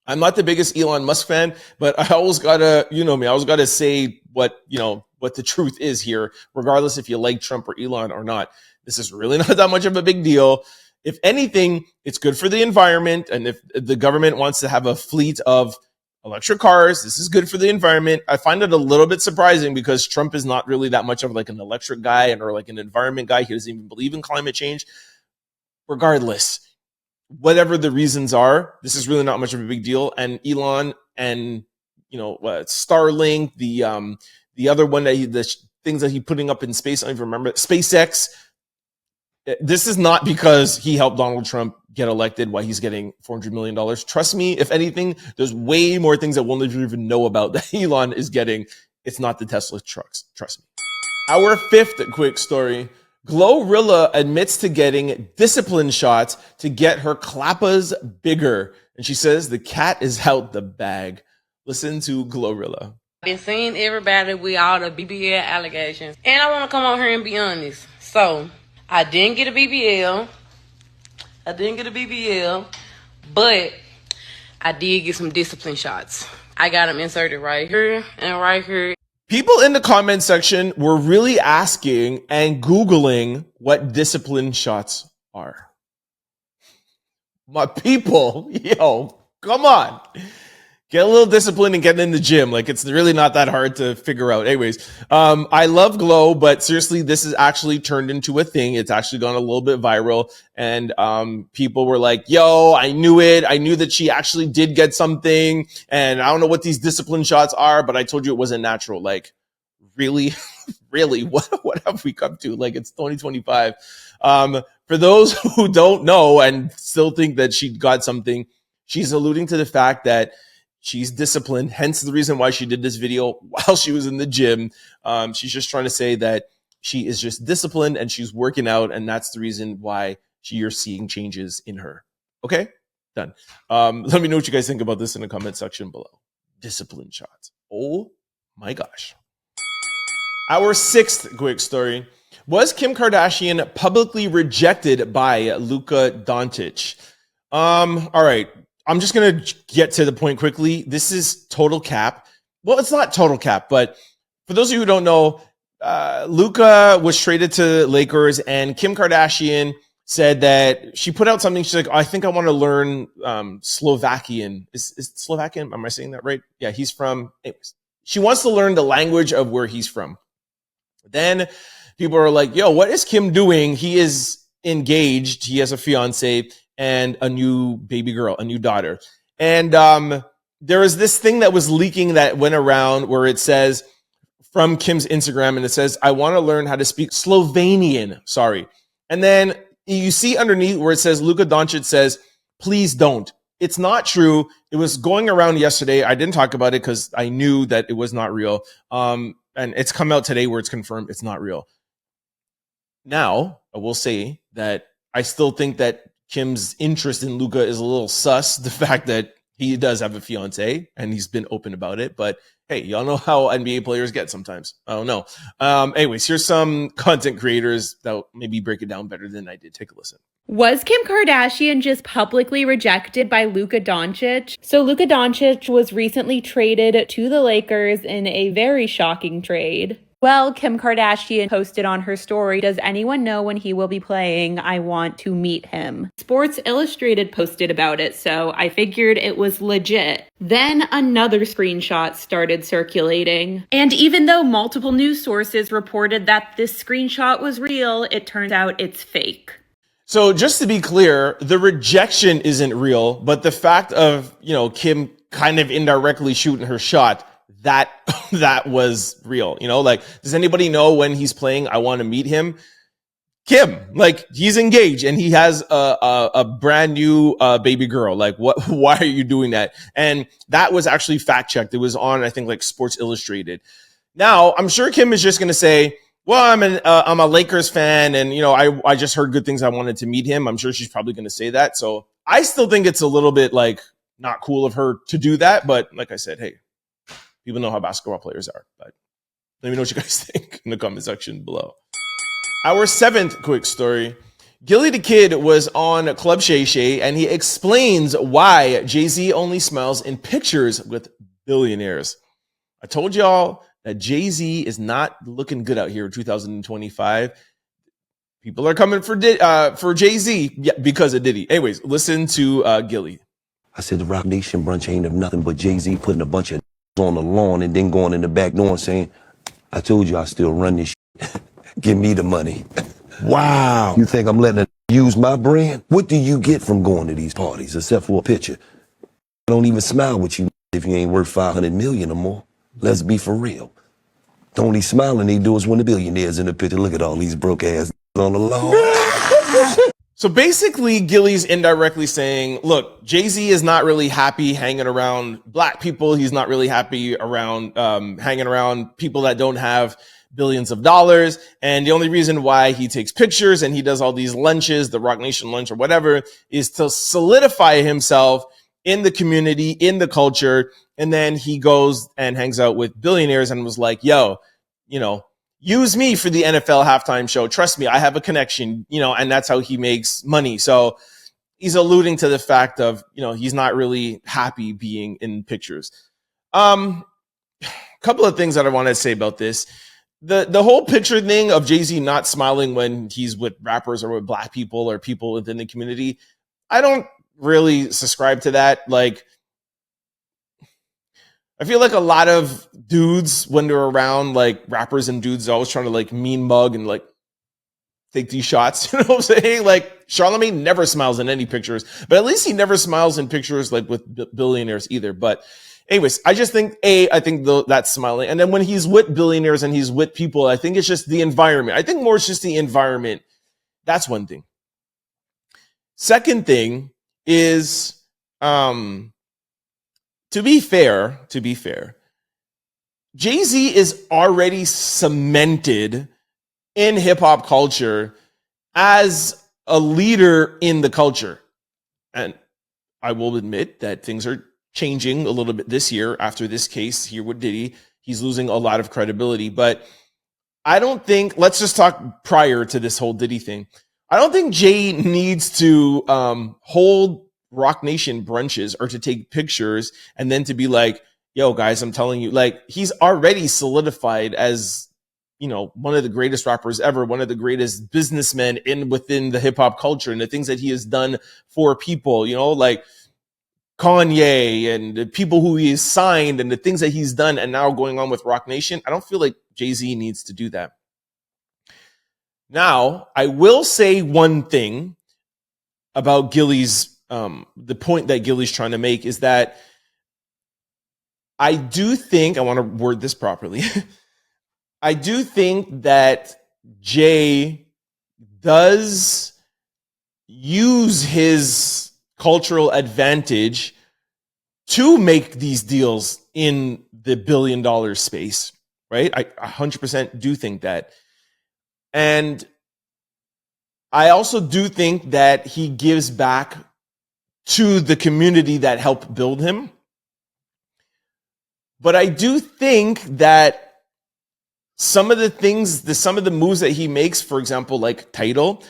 I'm not the biggest Elon Musk fan, but I always gotta, I always gotta say what the truth is here, regardless if you like Trump or Elon or not. This is really not that much of a big deal. If anything, it's good for the environment. And if the government wants to have a fleet of electric cars, this is good for the environment. I find it a little bit surprising because Trump is not really that much of like an electric guy or like an environment guy. He doesn't even believe in climate change. Regardless, whatever the reasons are, this is really not much of a big deal. And Elon and Starlink, the the other one that things that he putting up in space. I don't even remember. SpaceX. This is not because he helped Donald Trump get elected why he's getting $400 million. Trust me, if anything, there's way more things that we'll never even know about that Elon is getting. It's not the Tesla trucks. Trust me. Our fifth quick story. GloRilla admits to getting discipline shots to get her clappas bigger. And she says the cat is out the bag. Listen to GloRilla.
Been seeing everybody with all the BBL allegations. And I want to come on here and be honest. So, I didn't get a BBL. But I did get some discipline shots. I got them inserted right here and right here.
People in the comment section were really asking and Googling what discipline shots are. My people, yo, come on. Get a little discipline and get in the gym. Like, it's really not that hard to figure out. Anyways, I love Glo, but seriously, this is actually turned into a thing. It's actually gone a little bit viral. And people were like, yo, I knew it. I knew that she actually did get something. And I don't know what these discipline shots are, but I told you it wasn't natural. Like, really? Really? What have we come to? Like, it's 2025. For those who don't know and still think that she got something, she's alluding to the fact that she's disciplined, hence the reason why she did this video while she was in the gym. She's just trying to say that she is just disciplined and she's working out, and that's the reason why you're seeing changes in her. Okay? Done. Let me know what you guys think about this in the comment section below. Discipline shots. Oh my gosh. Our sixth quick story. Was Kim Kardashian publicly rejected by Luka Doncic? All right. I'm just going to get to the point quickly. This is total cap. Well, it's not total cap, but for those of you who don't know, Luka was traded to Lakers, and Kim Kardashian said that she put out something. She's like, I think I want to learn Slovakian. Is Slovakian? Am I saying that right? Yeah, he's from. Anyways, she wants to learn the language of where he's from. Then people are like, yo, what is Kim doing? He is engaged. He has a fiance and a new baby girl, a new daughter. And there was this thing that was leaking that went around where it says from Kim's Instagram, and it says, I want to learn how to speak Slovenian. Sorry. And then you see underneath where it says Luka Doncic says, please don't. It's not true. It was going around yesterday. I didn't talk about it because I knew that it was not real. And it's come out today where it's confirmed it's not real. Now, I will say that I still think that Kim's interest in Luka is a little sus. The fact that he does have a fiance and he's been open about it. But hey, y'all know how NBA players get sometimes. I don't know. Anyways, here's some content creators that maybe break it down better than I did. Take a listen.
Was Kim Kardashian just publicly rejected by Luka Doncic? So Luka Doncic was recently traded to the Lakers in a very shocking trade. Well, Kim Kardashian posted on her story, does anyone know when he will be playing? I want to meet him. Sports Illustrated posted about it, so I figured it was legit. Then another screenshot started circulating. And even though multiple news sources reported that this screenshot was real, it turns out it's fake.
So just to be clear, the rejection isn't real, but the fact of, Kim kind of indirectly shooting her shot, that was real. Like, does anybody know when he's playing I want to meet him? Kim, like, he's engaged and he has a brand new baby girl. Like, why are you doing that? And that was actually fact checked. It was on, I think, like Sports Illustrated. Now, I'm sure Kim is just going to say, well, I'm a Lakers fan, and I just heard good things. I wanted to meet him. I'm sure she's probably going to say that. So I still think it's a little bit like not cool of her to do that. But like I said, hey, people know how basketball players are. But let me know what you guys think in the comment section below. Our seventh quick story. Gillie the Kid was on Club Shay Shay, and he explains why Jay-Z only smiles in pictures with billionaires. I told y'all that Jay-Z is not looking good out here in 2025. People are coming for Jay-Z because of Diddy. Anyways, listen to Gillie.
I said the Roc Nation brunch ain't of nothing but Jay-Z putting a bunch of on the lawn and then going in the back door and saying, I told you I still run this shit. Give me the money. Wow. You think I'm letting it use my brand? What do you get from going to these parties except for a picture? I don't even smile with you if you ain't worth 500 million or more. Let's be for real. The only smiling they do is when the billionaires in the picture. Look at all these broke ass on the lawn.
So basically, Gillie's indirectly saying, look, Jay-Z is not really happy hanging around black people. He's not really happy around hanging around people that don't have billions of dollars. And the only reason why he takes pictures and he does all these lunches, the Roc Nation lunch or whatever, is to solidify himself in the community, in the culture. And then he goes and hangs out with billionaires and was like, yo, use me for the NFL halftime show. Trust me, I have a connection, and that's how he makes money. So he's alluding to the fact of, he's not really happy being in pictures. Couple of things that I want to say about this. The whole picture thing of Jay-Z not smiling when he's with rappers or with black people or people within the community, I don't really subscribe to that. Like, I feel like a lot of dudes, when they're around like rappers and dudes, are always trying to like mean mug and like take these shots. You know what I'm saying? Like Charlamagne never smiles in any pictures, but at least he never smiles in pictures like with billionaires either. But anyways, I just think that's smiling. And then when he's with billionaires and he's with people, I think it's just the environment. I think more it's just the environment. That's one thing. Second thing is, to be fair, Jay-Z is already cemented in hip hop culture as a leader in the culture. And I will admit that things are changing a little bit this year after this case here with Diddy. He's losing a lot of credibility, but I don't think, let's just talk prior to this whole Diddy thing. I don't think Jay needs to hold Roc Nation brunches or to take pictures and then to be like, yo guys, I'm telling you, like, he's already solidified as, one of the greatest rappers ever, one of the greatest businessmen within the hip hop culture, and the things that he has done for people, like Kanye and the people who he has signed and the things that he's done and now going on with Roc Nation. I don't feel like Jay-Z needs to do that. Now, I will say one thing about Gillie's the point that Gillie's trying to make is that I do think, I want to word this properly, I do think that Jay does use his cultural advantage to make these deals in the $1 billion space, right? I 100% do think that. And I also do think that he gives back to the community that helped build him. But I do think that some of the moves that he makes, for example, like Tidal,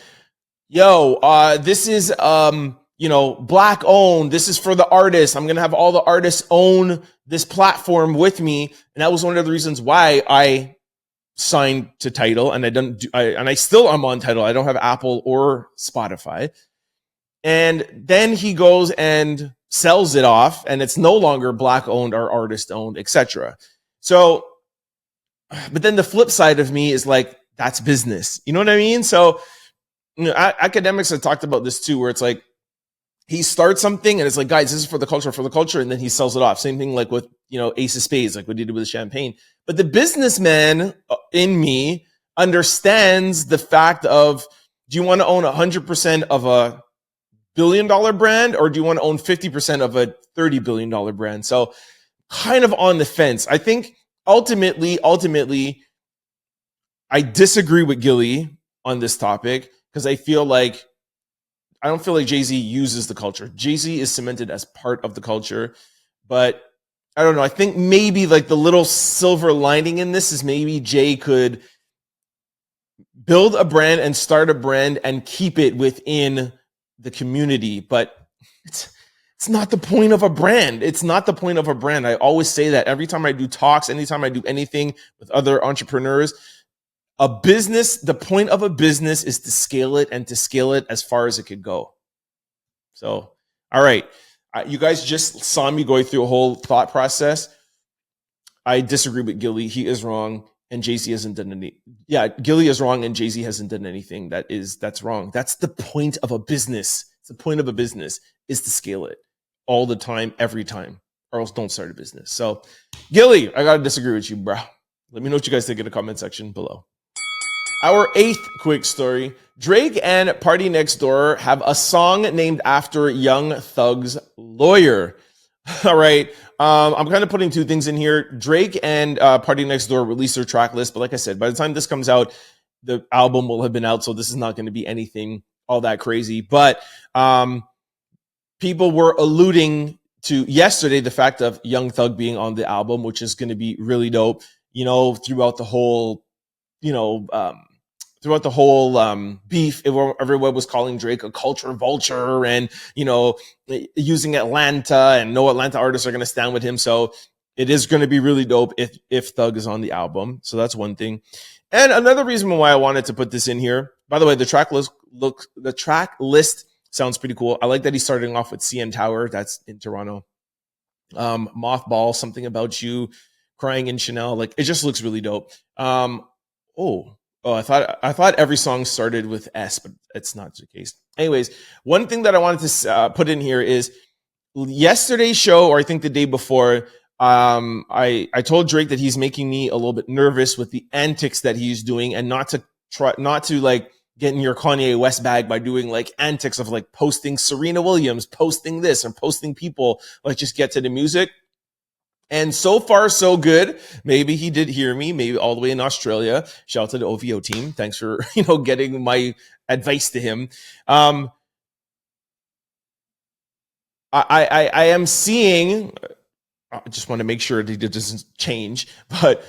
this is, black owned. This is for the artists. I'm going to have all the artists own this platform with me. And that was one of the reasons why I signed to Tidal, and I still am on Tidal. I don't have Apple or Spotify. And then he goes and sells it off, and it's no longer black owned or artist owned, etc. So, but then the flip side of me is like, that's business. You know what I mean? So, academics have talked about this too, where it's like, he starts something and it's like, guys, this is for the culture, and then he sells it off. Same thing like with, Ace of Spades, like what he did with champagne. But the businessman in me understands the fact of, do you want to own 100% of a $1 billion brand, or do you want to own 50% of a $30 billion brand? So kind of on the fence. I think ultimately, I disagree with Gillie on this topic because I don't feel like Jay-Z uses the culture. Jay-Z is cemented as part of the culture, but I don't know. I think maybe like the little silver lining in this is maybe Jay could build a brand and start a brand and keep it within the community, but it's not the point of a brand. It's not the point of a brand. I always say that every time I do talks, anytime I do anything with other entrepreneurs. The point of a business is to scale it and to scale it as far as it could go. So, all right. You guys just saw me going through a whole thought process. I disagree with Gillie. He is wrong, and Jay-Z hasn't done any. Yeah, Gillie is wrong, and Jay-Z hasn't done anything that's wrong. That's the point of a business. It's the point of a business is to scale it all the time, every time, or else don't start a business. So, Gillie, I gotta disagree with you, bro. Let me know what you guys think in the comment section below. Our 8th quick story. Drake and PartyNextDoor have a song named after Young Thug's lawyer. All right. I'm kind of putting two things in here. Drake and PartyNextDoor released their track list, but like I said, by the time this comes out, the album will have been out, so this is not going to be anything all that crazy. But people were alluding to yesterday the fact of Young Thug being on the album, which is going to be really dope. You know, throughout the whole beef, everyone was calling Drake a culture vulture and, you know, using Atlanta, and no Atlanta artists are going to stand with him. So it is going to be really dope if Thug is on the album. So that's one thing. And another reason why I wanted to put this in here, by the way, the track list sounds pretty cool. I like that he's starting off with CN Tower. That's in Toronto. Mothball, Something About You, Crying in Chanel. Like, it just looks really dope. I thought every song started with S, but it's not the case. Anyways, one thing that I wanted to put in here is yesterday's show, or I think the day before, I told Drake that he's making me a little bit nervous with the antics that he's doing, and not to like get in your Kanye West bag by doing like antics of like posting Serena Williams, posting this, and posting people. Like, just get to the music. And so far, so good. Maybe he did hear me, maybe all the way in Australia. Shout out to the OVO team. Thanks for, getting my advice to him. I am seeing, I just want to make sure that it doesn't change, but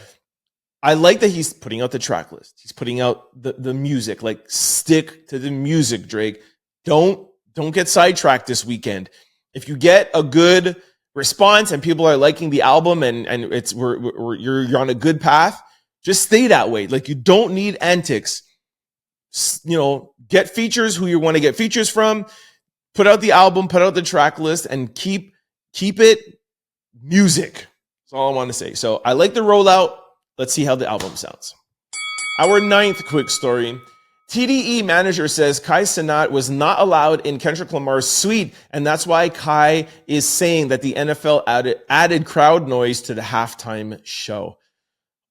I like that he's putting out the track list. He's putting out the music. Like, stick to the music, Drake. Don't get sidetracked this weekend. If you get a good response and people are liking the album and you're on a good path, just stay that way. Like, you don't need antics. Get features who you want to get features from, put out the album, put out the track list, and keep it music. That's all I want to say. So I like the rollout. Let's see how the album sounds. Our 9th quick story. TDE manager says Kai Cenat was not allowed in Kendrick Lamar's suite, and that's why Kai is saying that the NFL added crowd noise to the halftime show.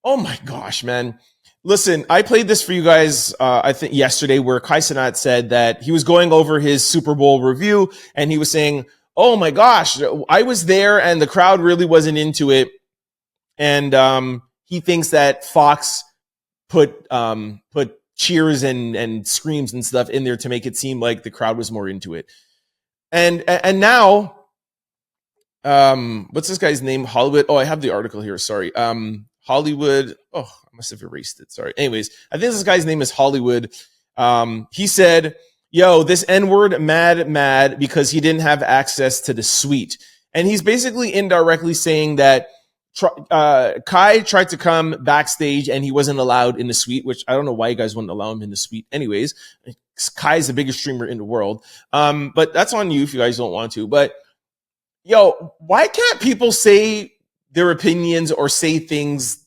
Oh my gosh, man. Listen, I played this for you guys, I think yesterday, where Kai Cenat said that he was going over his Super Bowl review, and he was saying, oh my gosh, I was there and the crowd really wasn't into it. And he thinks that Fox put cheers and screams and stuff in there to make it seem like the crowd was more into it. And now, what's this guy's name? Hollywood. Oh, I have the article here. Sorry. Hollywood. Oh, I must have erased it. Sorry. Anyways, I think this guy's name is Hollywood. He said, yo, this N-word mad because he didn't have access to the suite. And he's basically indirectly saying that Kai tried to come backstage and he wasn't allowed in the suite, which I don't know why you guys wouldn't allow him in the suite. Anyways, Kai's the biggest streamer in the world. But that's on you if you guys don't want to. But yo, why can't people say their opinions or say things?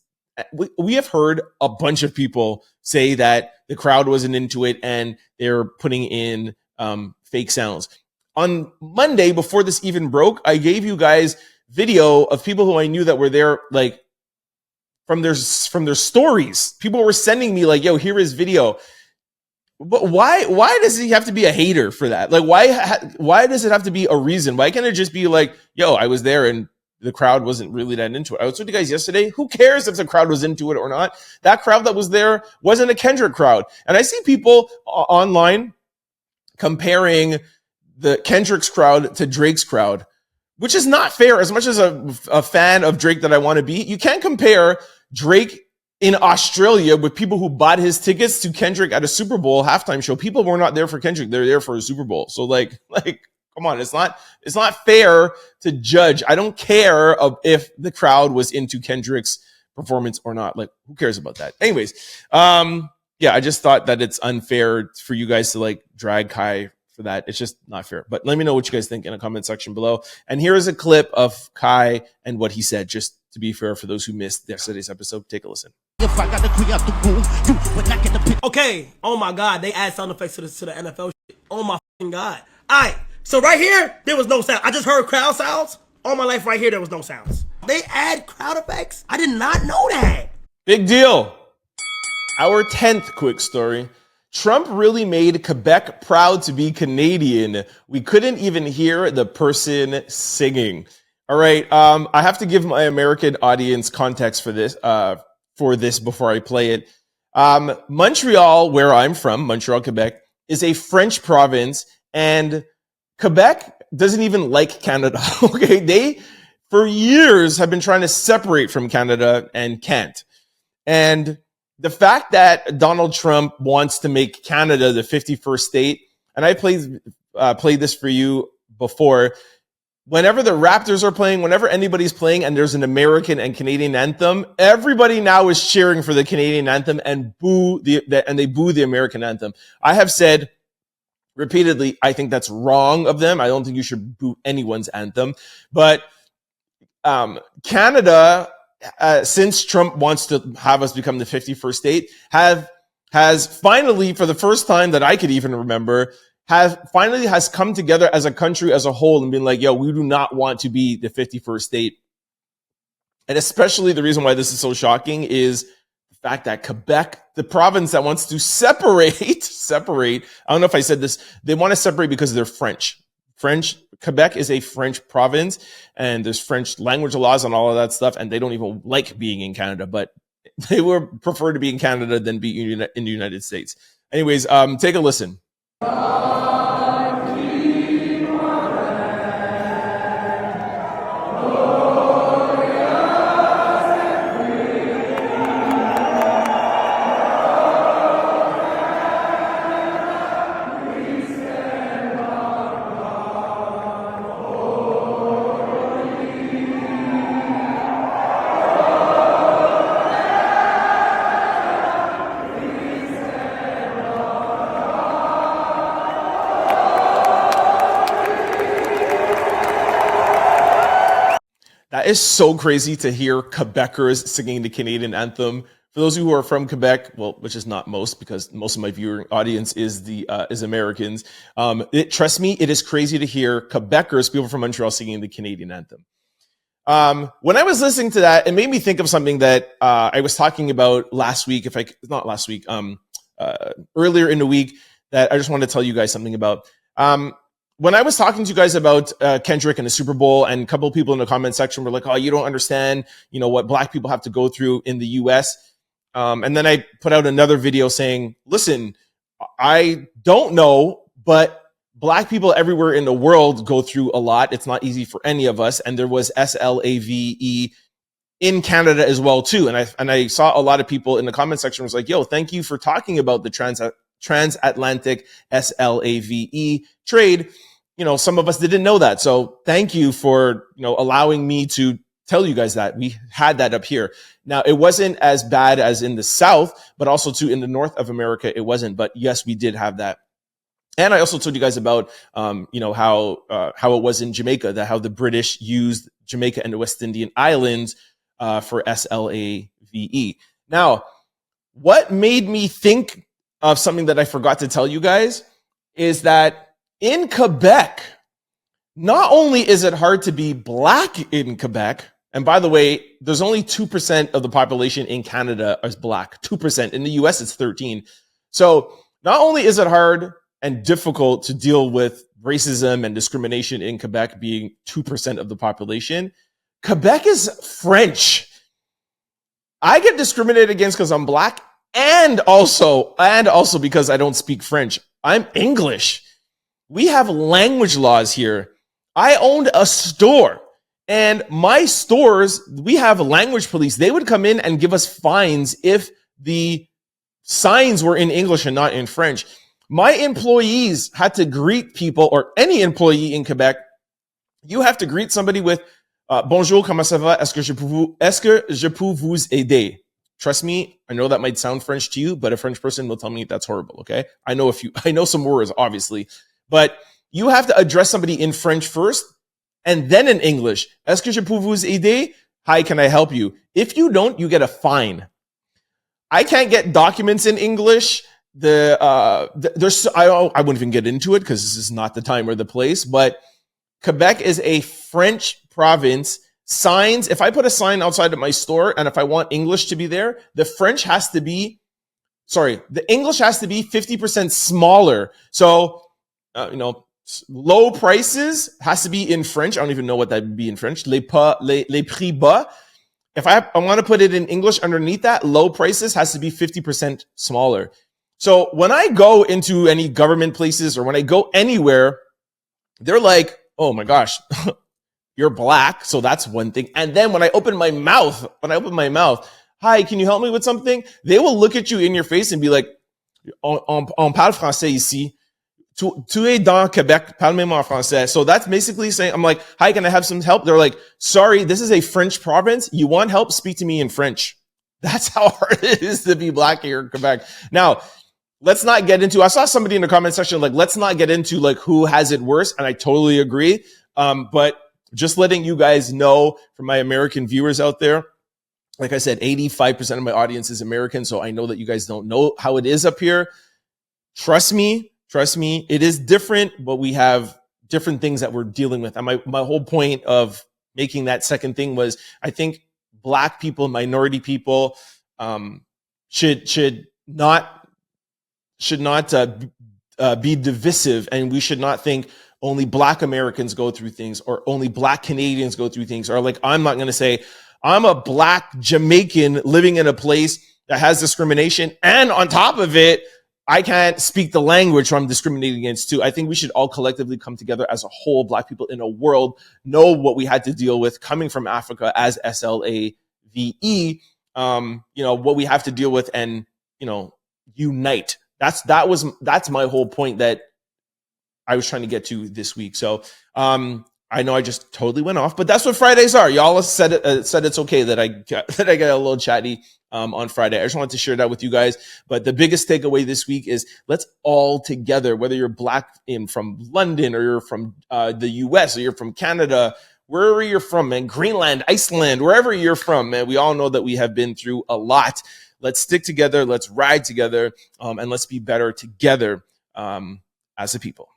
We have heard a bunch of people say that the crowd wasn't into it and they're putting in fake sounds. On Monday, before this even broke, I gave you guys video of people who I knew that were there, like from their stories. People were sending me like, yo, here is video. But why does he have to be a hater for that? Like, why does it have to be a reason? Why can't it just be like, yo, I was there and the crowd wasn't really that into it? I was with you guys yesterday. Who cares if the crowd was into it or not? That crowd that was there wasn't a Kendrick crowd. And I see people online comparing the Kendrick's crowd to Drake's crowd, which is not fair. As much as a fan of Drake that I want to be, you can't compare Drake in Australia with people who bought his tickets to Kendrick at a Super Bowl halftime show. People were not there for Kendrick. They're there for a Super Bowl. So like, come on. It's not fair to judge. I don't care if the crowd was into Kendrick's performance or not. Like, who cares about that? Anyways, I just thought that it's unfair for you guys to like drag Kai for that. It's just not fair. But let me know what you guys think in the comment section below. And here is a clip of Kai and what he said, just to be fair for those who missed yesterday's episode. Take a listen.
Okay. Oh my God. They add sound effects to the NFL shit. Oh my fucking God. All right. So right here, there was no sound. I just heard crowd sounds. All my life right here, there was no sounds. They add crowd effects? I did not know that.
Big deal. Our 10th quick story. Trump really made Quebec proud to be Canadian. We couldn't even hear the person singing. All right. I have to give my American audience context for this before I play it. Montreal, where I'm from, Montreal, Quebec, is a French province, and Quebec doesn't even like Canada. Okay. They, for years, have been trying to separate from Canada and can't. And the fact that Donald Trump wants to make Canada the 51st state, and I played this for you before, whenever the Raptors are playing, whenever anybody's playing and there's an American and Canadian anthem, everybody now is cheering for the Canadian anthem and they boo the American anthem. I have said repeatedly, I think that's wrong of them. I don't think you should boo anyone's anthem. But Canada, since Trump wants to have us become the 51st state, has finally, for the first time that I could even remember, has come together as a country as a whole and been like, yo, we do not want to be the 51st state. And especially the reason why this is so shocking is the fact that Quebec, the province that wants to separate, I don't know if I said this, they want to separate because they're French. Quebec is a French province, and there's French language laws and all of that stuff, and they don't even like being in Canada, but they would prefer to be in Canada than be in the United States. Anyways, take a listen. That is so crazy to hear Quebecers singing the Canadian anthem. For those of you who are from Quebec, well, which is not most, because most of my viewing audience is Americans. Trust me, it is crazy to hear Quebecers, people from Montreal, singing the Canadian anthem. When I was listening to that, it made me think of something that I was talking about last week. Earlier in the week, that I just wanted to tell you guys something about. When I was talking to you guys about Kendrick and the Super Bowl, and a couple of people in the comment section were like, oh, you don't understand, what black people have to go through in the US. And then I put out another video saying, listen, I don't know, but black people everywhere in the world go through a lot. It's not easy for any of us. And there was SLAVE in Canada as well, too. And I saw a lot of people in the comment section was like, yo, thank you for talking about the transatlantic SLAVE trade. Some of us didn't know that. So thank you for, allowing me to tell you guys that. We had that up here. Now, it wasn't as bad as in the South, but also too in the North of America, it wasn't. But yes, we did have that. And I also told you guys about, how it was in Jamaica, how the British used Jamaica and the West Indian Islands for SLAVE. Now, what made me think of something that I forgot to tell you guys is that in Quebec, not only is it hard to be black in Quebec, and by the way, there's only 2% of the population in Canada is black, 2%. In the US, it's 13. So not only is it hard and difficult to deal with racism and discrimination in Quebec being 2% of the population, Quebec is French. I get discriminated against because I'm black and also because I don't speak French. I'm English. We have language laws here. I owned a store, and my stores, we have language police. They would come in and give us fines if the signs were in English and not in French. My employees had to greet people, or any employee in Quebec, you have to greet somebody with bonjour, comment ça va? Est-ce que je peux vous aider? Trust me, I know that might sound French to you, but a French person will tell me that's horrible, okay? I know some words, obviously, but you have to address somebody in French first and then in English. Est-ce que je peux vous aider? Hi, can I help you? If you don't, you get a fine. I can't get documents in English. I wouldn't even get into it because this is not the time or the place, but Quebec is a French province signs, if I put a sign outside of my store and if I want English to be there, the English has to be 50% smaller. So, low prices has to be in French. I don't even know what that would be in French. Les prix bas. If I want to put it in English underneath that, low prices has to be 50% smaller. So when I go into any government places or when I go anywhere, they're like, oh my gosh, you're black. So that's one thing. And then when I open my mouth, hi, can you help me with something? They will look at you in your face and be like, on parle français ici. Tu es dans Quebec, parle-moi en français. So that's basically saying, I'm like, hi, can I have some help? They're like, sorry, this is a French province. You want help? Speak to me in French. That's how hard it is to be black here in Quebec. Now, let's not get into, I saw somebody in the comment section, like, let's not get into like who has it worse. And I totally agree. But just letting you guys know from my American viewers out there, like I said, 85% of my audience is American. So I know that you guys don't know how it is up here. Trust me, it is different, but we have different things that we're dealing with. And my whole point of making that second thing was, I think black people, minority people, should not be divisive, and we should not think only black Americans go through things or only black Canadians go through things. Or like, I'm not going to say I'm a black Jamaican living in a place that has discrimination, and on top of it, I can't speak the language I'm discriminated against too. I think we should all collectively come together as a whole, black people in a world, know what we had to deal with coming from Africa as SLAVE, what we have to deal with, and, unite. That's my whole point that I was trying to get to this week. So, I know I just totally went off, but that's what Fridays are. Y'all said it's okay that I got a little chatty on Friday. I just wanted to share that with you guys. But the biggest takeaway this week is, let's all together, whether you're black from London or you're from the US or you're from Canada, wherever you're from, man, Greenland, Iceland, wherever you're from, man, we all know that we have been through a lot. Let's stick together, let's ride together, and let's be better together as a people.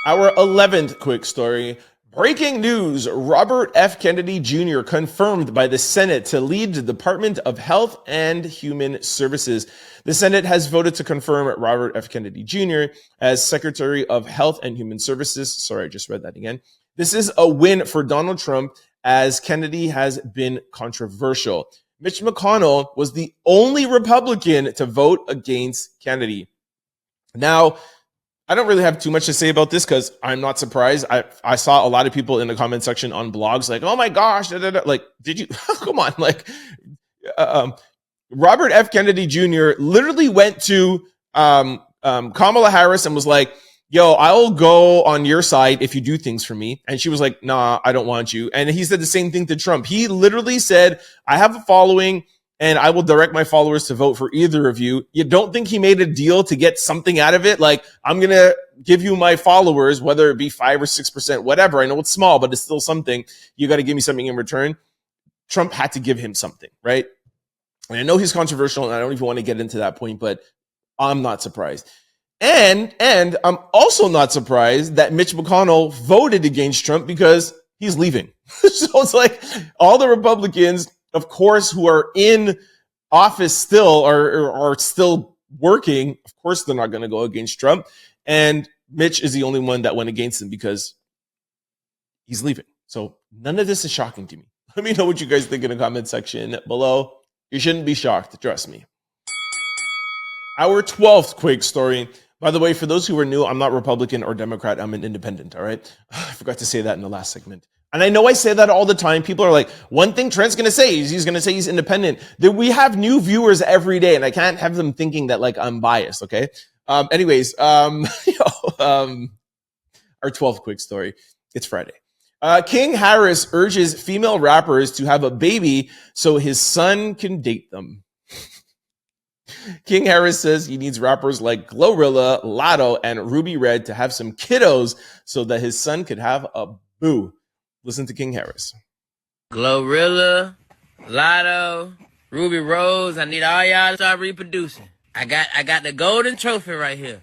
Our 11th quick story. Breaking news. Robert F. Kennedy Jr. confirmed by the Senate to lead the Department of Health and Human Services. The Senate has voted to confirm Robert F. Kennedy Jr. as Secretary of Health and Human Services. Sorry, I just read that again. This is a win for Donald Trump, as Kennedy has been controversial. Mitch McConnell was the only Republican to vote against Kennedy. Now, I don't really have too much to say about this because I'm not surprised. I saw a lot of people in the comment section on blogs like, oh my gosh, da, da, da. Like, did you, come on, like, Robert F. Kennedy Jr. literally went to Kamala Harris and was like, yo, I'll go on your side if you do things for me. And she was like, nah, I don't want you. And he said the same thing to Trump. He literally said, I have a following, and I will direct my followers to vote for either of you. You don't think he made a deal to get something out of it? Like, I'm going to give you my followers, whether it be 5 or 6%, whatever. I know it's small, but it's still something. You got to give me something in return. Trump had to give him something, right? And I know he's controversial, and I don't even want to get into that point, but I'm not surprised. And I'm also not surprised that Mitch McConnell voted against Trump because he's leaving. So it's like all the Republicans, of course, who are in office still are still working. Of course, they're not going to go against Trump. And Mitch is the only one that went against him because he's leaving. So none of this is shocking to me. Let me know what you guys think in the comment section below. You shouldn't be shocked. Trust me. Our 12th quick story. By the way, for those who are new, I'm not Republican or Democrat. I'm an independent. All right. I forgot to say that in the last segment. And I know I say that all the time. People are like, one thing Trent's going to say is he's going to say he's independent. That we have new viewers every day, and I can't have them thinking that like I'm biased. Okay. Our 12th quick story. It's Friday. King Harris urges female rappers to have a baby so his son can date them. King Harris says he needs rappers like GloRilla, Lotto, and Ruby Red to have some kiddos so that his son could have a boo. Listen to King Harris.
GloRilla, Lotto, Ruby Rose, I need all y'all to start reproducing. I got the golden trophy right here.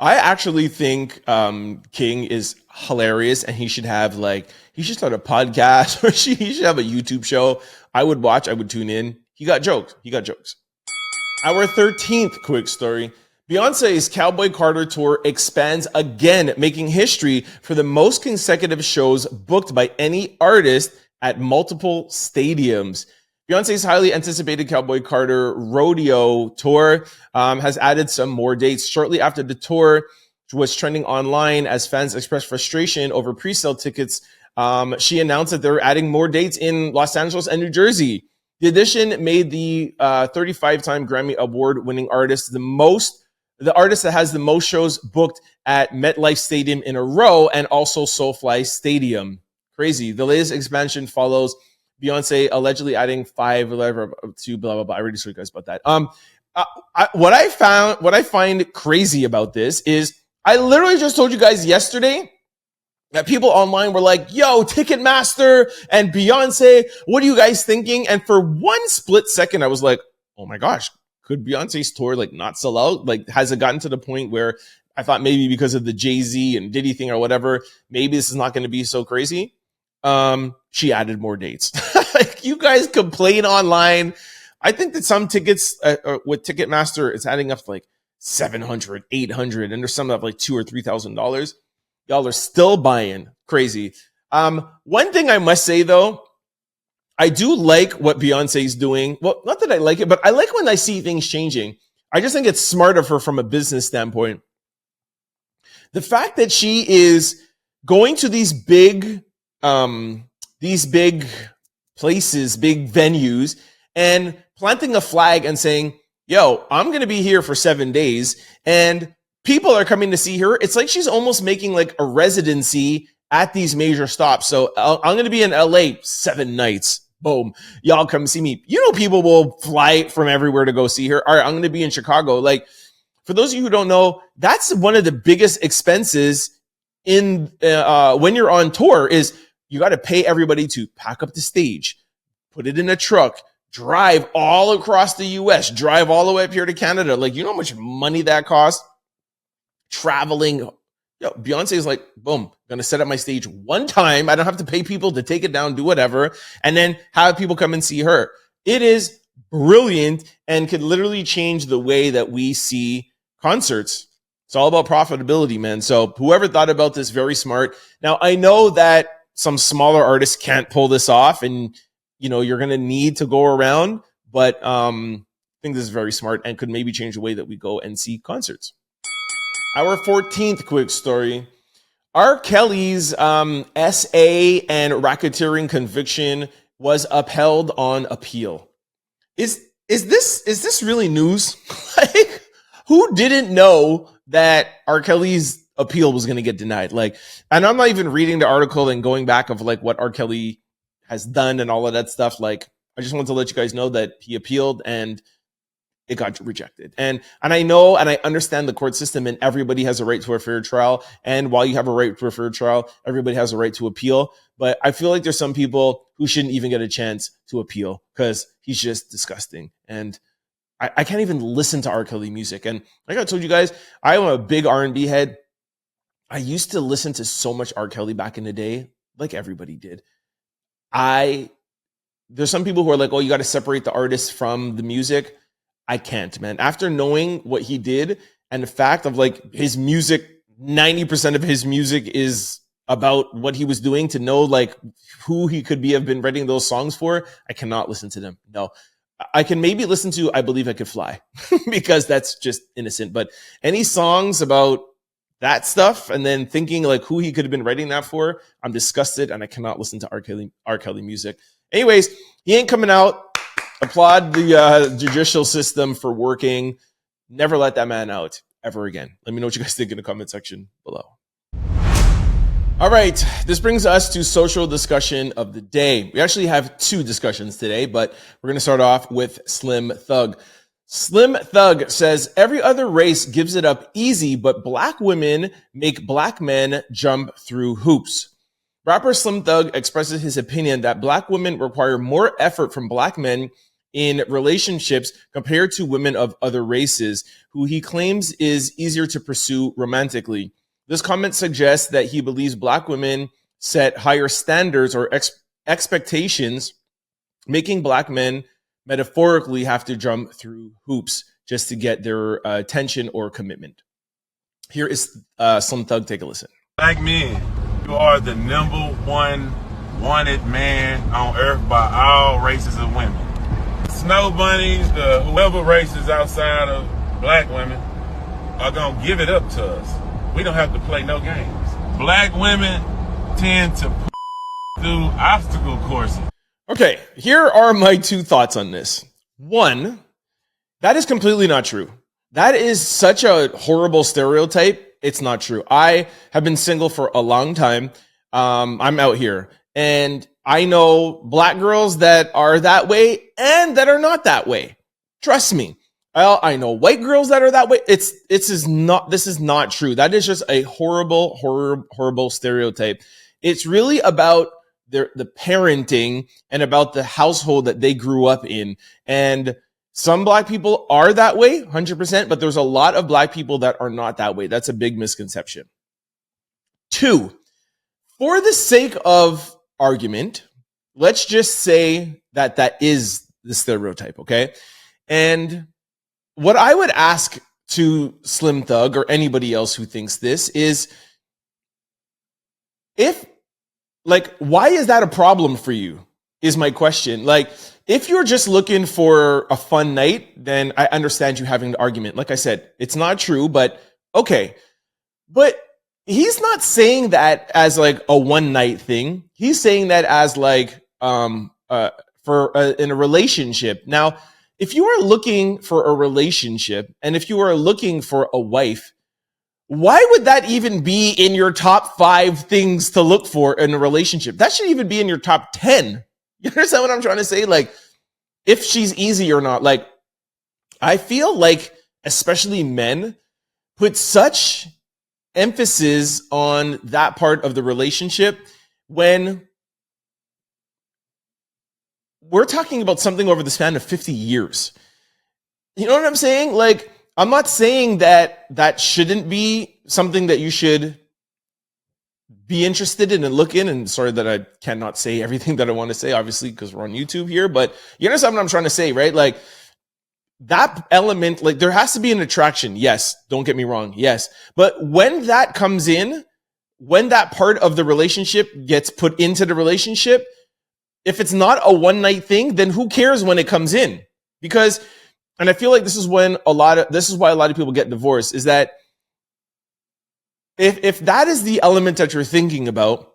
I actually think King is hilarious, and he should start a podcast, or he should have a YouTube show. I would watch, I would tune in. He got jokes. Our 13th quick story. Beyonce's Cowboy Carter tour expands again, making history for the most consecutive shows booked by any artist at multiple stadiums. Beyonce's highly anticipated Cowboy Carter rodeo tour has added some more dates. Shortly after the tour was trending online as fans expressed frustration over pre-sale tickets, she announced that they're adding more dates in Los Angeles and New Jersey. The addition made the 35-time Grammy Award-winning artist the artist that has the most shows booked at MetLife Stadium in a row, and also SoFi Stadium. Crazy. The latest expansion follows Beyonce allegedly adding 5 to blah, blah, blah. I already told you guys about that. What I find crazy about this is I literally just told you guys yesterday that people online were like, yo, Ticketmaster and Beyonce, what are you guys thinking? And for one split second, I was like, oh my gosh, could Beyonce's tour not sell out? Has it gotten to the point where I thought maybe because of the Jay-Z and Diddy thing or whatever, maybe this is not going to be so crazy? She added more dates. You guys complain online. I think that some tickets with Ticketmaster, it's adding up to $700, $800, and there's some of $2,000 or $3,000. Y'all are still buying. Crazy. One thing I must say though, I do like what Beyonce's doing. Well, not that I like it, but I like when I see things changing. I just think it's smart of her from a business standpoint. The fact that she is going to these big places, big venues, and planting a flag and saying, yo, I'm going to be here for 7 days, and people are coming to see her. It's like she's almost making a residency at these major stops. So I'm going to be in LA 7 nights. Boom. Y'all come see me. People will fly from everywhere to go see her. All right, I'm going to be in Chicago. For those of you who don't know, that's one of the biggest expenses in when you're on tour is you got to pay everybody to pack up the stage, put it in a truck, drive all across the US, drive all the way up here to Canada. You know how much money that costs? Traveling. Beyonce is boom, gonna set up my stage one time. I don't have to pay people to take it down, do whatever, and then have people come and see her. It is brilliant and could literally change the way that we see concerts. It's all about profitability, man. So whoever thought about this, very smart. Now, I know that some smaller artists can't pull this off, and you're gonna need to go around, but I think this is very smart and could maybe change the way that we go and see concerts. Our 14th quick story. R. Kelly's SA and racketeering conviction was upheld on appeal. Is this really news? Who didn't know that R. Kelly's appeal was going to get denied? And I'm not even reading the article and going back of what R. Kelly has done and all of that stuff. I just want to let you guys know that he appealed and it got rejected. And I know and I understand the court system, and everybody has a right to a fair trial. And while you have a right to a fair trial, everybody has a right to appeal. But I feel like there's some people who shouldn't even get a chance to appeal because he's just disgusting. And I can't even listen to R. Kelly music. And like I told you guys, I am a big R&B head. I used to listen to so much R. Kelly back in the day, like everybody did. There's some people who are like, oh, you got to separate the artist from the music. I can't, man. After knowing what he did and the fact of his music, 90% of his music is about what he was doing, to know who he could have been writing those songs for, I cannot listen to them. No, I can maybe listen to I Believe I Could Fly because that's just innocent. But any songs about that stuff and then thinking who he could have been writing that for, I'm disgusted and I cannot listen to R. Kelly music. Anyways, he ain't coming out. Applaud the judicial system for working. Never let that man out ever again. Let me know what you guys think in the comment section below. All right, this brings us to social discussion of the day. We actually have 2 discussions today, but we're going to start off with Slim Thug. Slim Thug says every other race gives it up easy, but black women make black men jump through hoops. Rapper Slim Thug expresses his opinion that black women require more effort from black men in relationships compared to women of other races, who he claims is easier to pursue romantically. This comment suggests that he believes Black women set higher standards or expectations, making Black men metaphorically have to jump through hoops just to get their attention or commitment. Here is Slim Thug. Take a listen.
Black men, you are the #1 wanted man on earth by all races of women. Snow bunnies, whoever races outside of Black women are going to give it up to us. We don't have to play no games. Black women tend to through obstacle courses.
Okay, here are my two thoughts on this. One, that is completely not true. That is such a horrible stereotype. It's not true. I have been single for a long time. I'm out here, and I know Black girls that are that way and that are not that way. Trust me. I know white girls that are that way. This is not true. That is just a horrible stereotype. It's really about the parenting and about the household that they grew up in. And some Black people are that way, 100%, but there's a lot of Black people that are not that way. That's a big misconception. Two, for the sake of argument, let's just say that is the stereotype, okay? And what I would ask to Slim Thug or anybody else who thinks this is, why is that a problem for you? Is my question. Like, if you're just looking for a fun night, then I understand you having the argument. Like I said, it's not true, but okay. But he's not saying that as like a one night thing. He's saying that as like in a relationship. Now, if you are looking for a relationship and if you are looking for a wife, why would that even be in your top 5 things to look for in a relationship? That should even be in your top 10. You understand what I'm trying to say? Like, if she's easy or not. Like, I feel like especially men put such emphasis on that part of the relationship when we're talking about something over the span of 50 years. You know what I'm saying? Like, I'm not saying that shouldn't be something that you should be interested in and look in. And sorry that I cannot say everything that I want to say, obviously, because we're on YouTube here. But you understand what I'm trying to say, right? Like, that element, like, there has to be an attraction. Yes, don't get me wrong. Yes. But when that comes in, when that part of the relationship gets put into the relationship, if it's not a one night thing, then who cares when it comes in? Because, and I feel like this is why a lot of people get divorced, is that if that is the element that you're thinking about,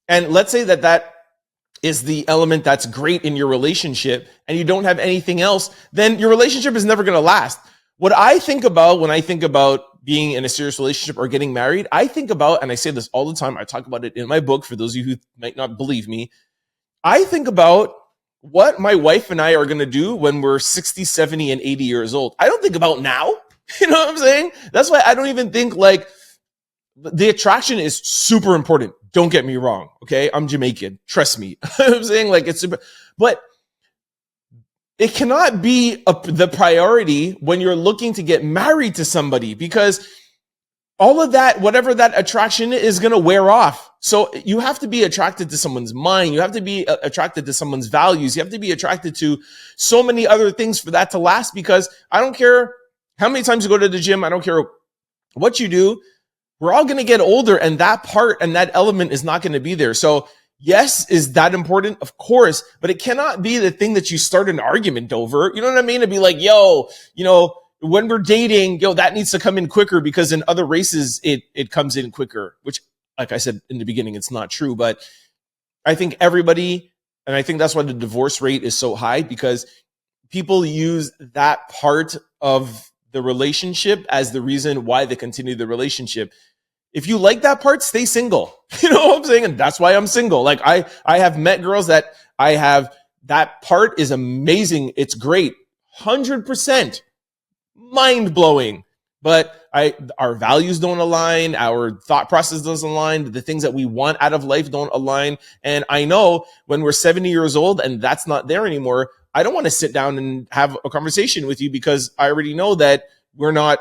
and let's say that is the element that's great in your relationship and you don't have anything else, then your relationship is never going to last. What I think about when I think about being in a serious relationship or getting married, I think about, and I say this all the time, I talk about it in my book for those of you who might not believe me, I think about what my wife and I are going to do when we're 60, 70, and 80 years old. I don't think about now. You know what I'm saying? That's why I don't even think, like, the attraction is super important. Don't get me wrong. Okay. I'm Jamaican. Trust me. I'm saying, like, it's super, but it cannot be the priority when you're looking to get married to somebody, because all of that, whatever that attraction is going to wear off. So you have to be attracted to someone's mind. You have to be attracted to someone's values. You have to be attracted to so many other things for that to last, because I don't care how many times you go to the gym. I don't care what you do. We're all going to get older, and that part and that element is not going to be there. So yes, is that important? Of course, but it cannot be the thing that you start an argument over. You know what I mean? To be like, yo, when we're dating, that needs to come in quicker because in other races, it comes in quicker, which, like I said in the beginning, it's not true. But I think everybody, and I think that's why the divorce rate is so high, because people use that part of the relationship as the reason why they continue the relationship. If you like that part, stay single. You know what I'm saying? And that's why I'm single. Like, I have met girls that I have, that part is amazing. It's great. 100%. Mind-blowing. But our values don't align. Our thought process doesn't align. The things that we want out of life don't align. And I know when we're 70 years old and that's not there anymore, I don't want to sit down and have a conversation with you because I already know that we're not,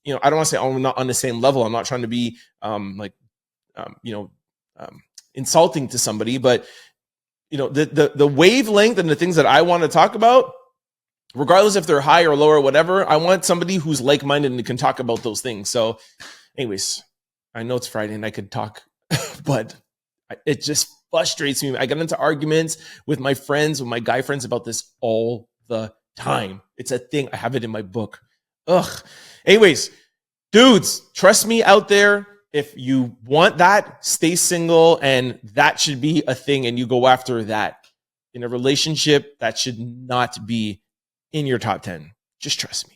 I don't want to say I'm not on the same level. I'm not trying to be insulting to somebody, but the wavelength and the things that I want to talk about, regardless if they're high or low or whatever, I want somebody who's like-minded and can talk about those things. So anyways, I know it's Friday and I could talk, but it just frustrates me. I get into arguments with my friends, with my guy friends about this all the time. It's a thing. I have it in my book. Ugh. Anyways, dudes, trust me out there. If you want that, stay single, and that should be a thing, and you go after that. In a relationship, that should not be in your top 10. Just trust me.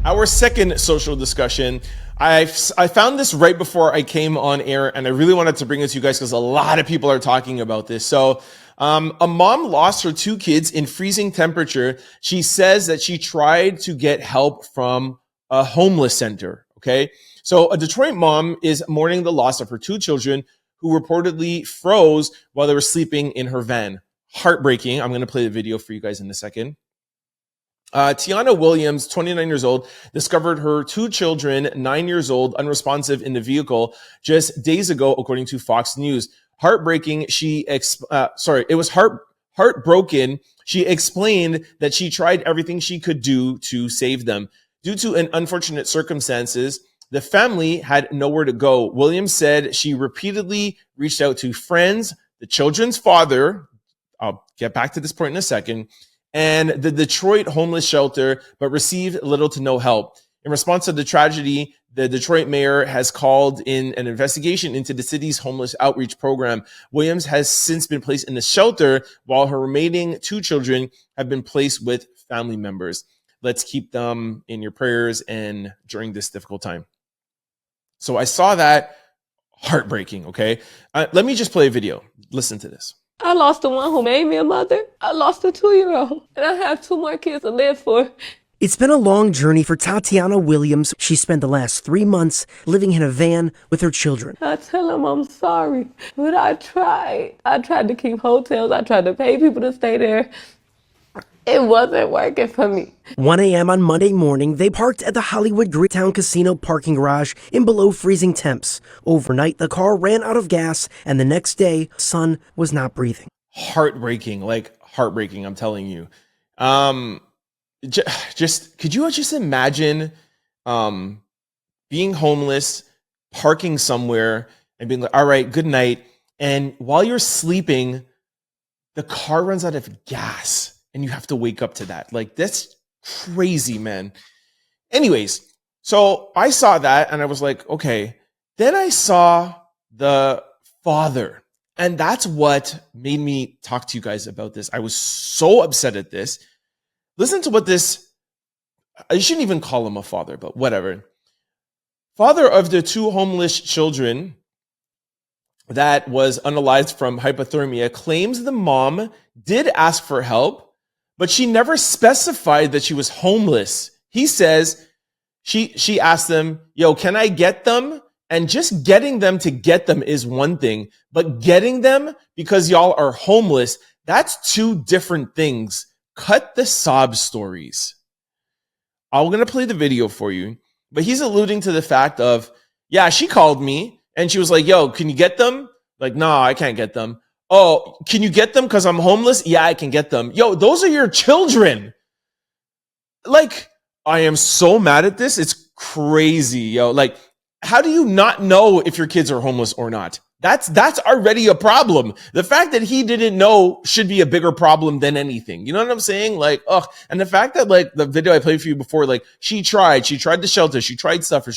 Our second social discussion, I found this right before I came on air, and I really wanted to bring it to you guys because a lot of people are talking about this. So a mom lost her 2 kids in freezing temperature. She says that she tried to get help from a homeless center, okay? So a Detroit mom is mourning the loss of her 2 children who reportedly froze while they were sleeping in her van. Heartbreaking. I'm going to play the video for you guys in a second. Tiana Williams, 29 years old, discovered her 2 children, 9 years old, unresponsive in the vehicle just days ago, according to Fox News. Heartbreaking. It was heartbroken. She explained that she tried everything she could do to save them. Due to an unfortunate circumstances, the family had nowhere to go. Williams said she repeatedly reached out to friends, the children's father, I'll get back to this point in a second, and the Detroit homeless shelter, but received little to no help. In response to the tragedy, the Detroit mayor has called in an investigation into the city's homeless outreach program. Williams has since been placed in the shelter, while her remaining 2 children have been placed with family members. Let's keep them in your prayers and during this difficult time. So I saw that. Heartbreaking, okay? Let me just play a video. Listen to this.
I lost the one who made me a mother. I lost a 2-year-old. And I have 2 more kids to live for.
It's been a long journey for Tatiana Williams. She spent the last 3 months living in a van with her children.
I tell them I'm sorry, but I tried. I tried to keep hotels. I tried to pay people to stay there. It wasn't working for me.
1 a.m. on Monday morning, they parked at the Hollywood Greektown Casino parking garage in below freezing temps. Overnight, the car ran out of gas, and the next day, son was not breathing.
Heartbreaking, like heartbreaking, I'm telling you. Could you just imagine being homeless, parking somewhere, and being like, all right, good night. And while you're sleeping, the car runs out of gas. And you have to wake up to that. Like, that's crazy, man. Anyways, so I saw that and I was like, okay. Then I saw the father. And that's what made me talk to you guys about this. I was so upset at this. Listen to what this, I shouldn't even call him a father, but whatever. Father of the 2 homeless children that was unalived from hypothermia claims the mom did ask for help, but she never specified that she was homeless. He says she asked them, yo, can I get them? And just getting them to get them is one thing, but getting them because y'all are homeless, that's 2 different things. Cut the sob stories. I'm going to play the video for you, but he's alluding to the fact of, yeah, she called me and she was like, yo, can you get them? Like, no, I can't get them. Oh, can you get them because I'm homeless? Yeah, I can get them. Yo, those are your children. Like, I am so mad at this. It's crazy, yo. Like, how do you not know if your kids are homeless or not? That's already a problem. The fact that he didn't know should be a bigger problem than anything. You know what I'm saying? Like, ugh. And the fact that, like, the video I played for you before, like, she tried the shelter, she tried stuff, or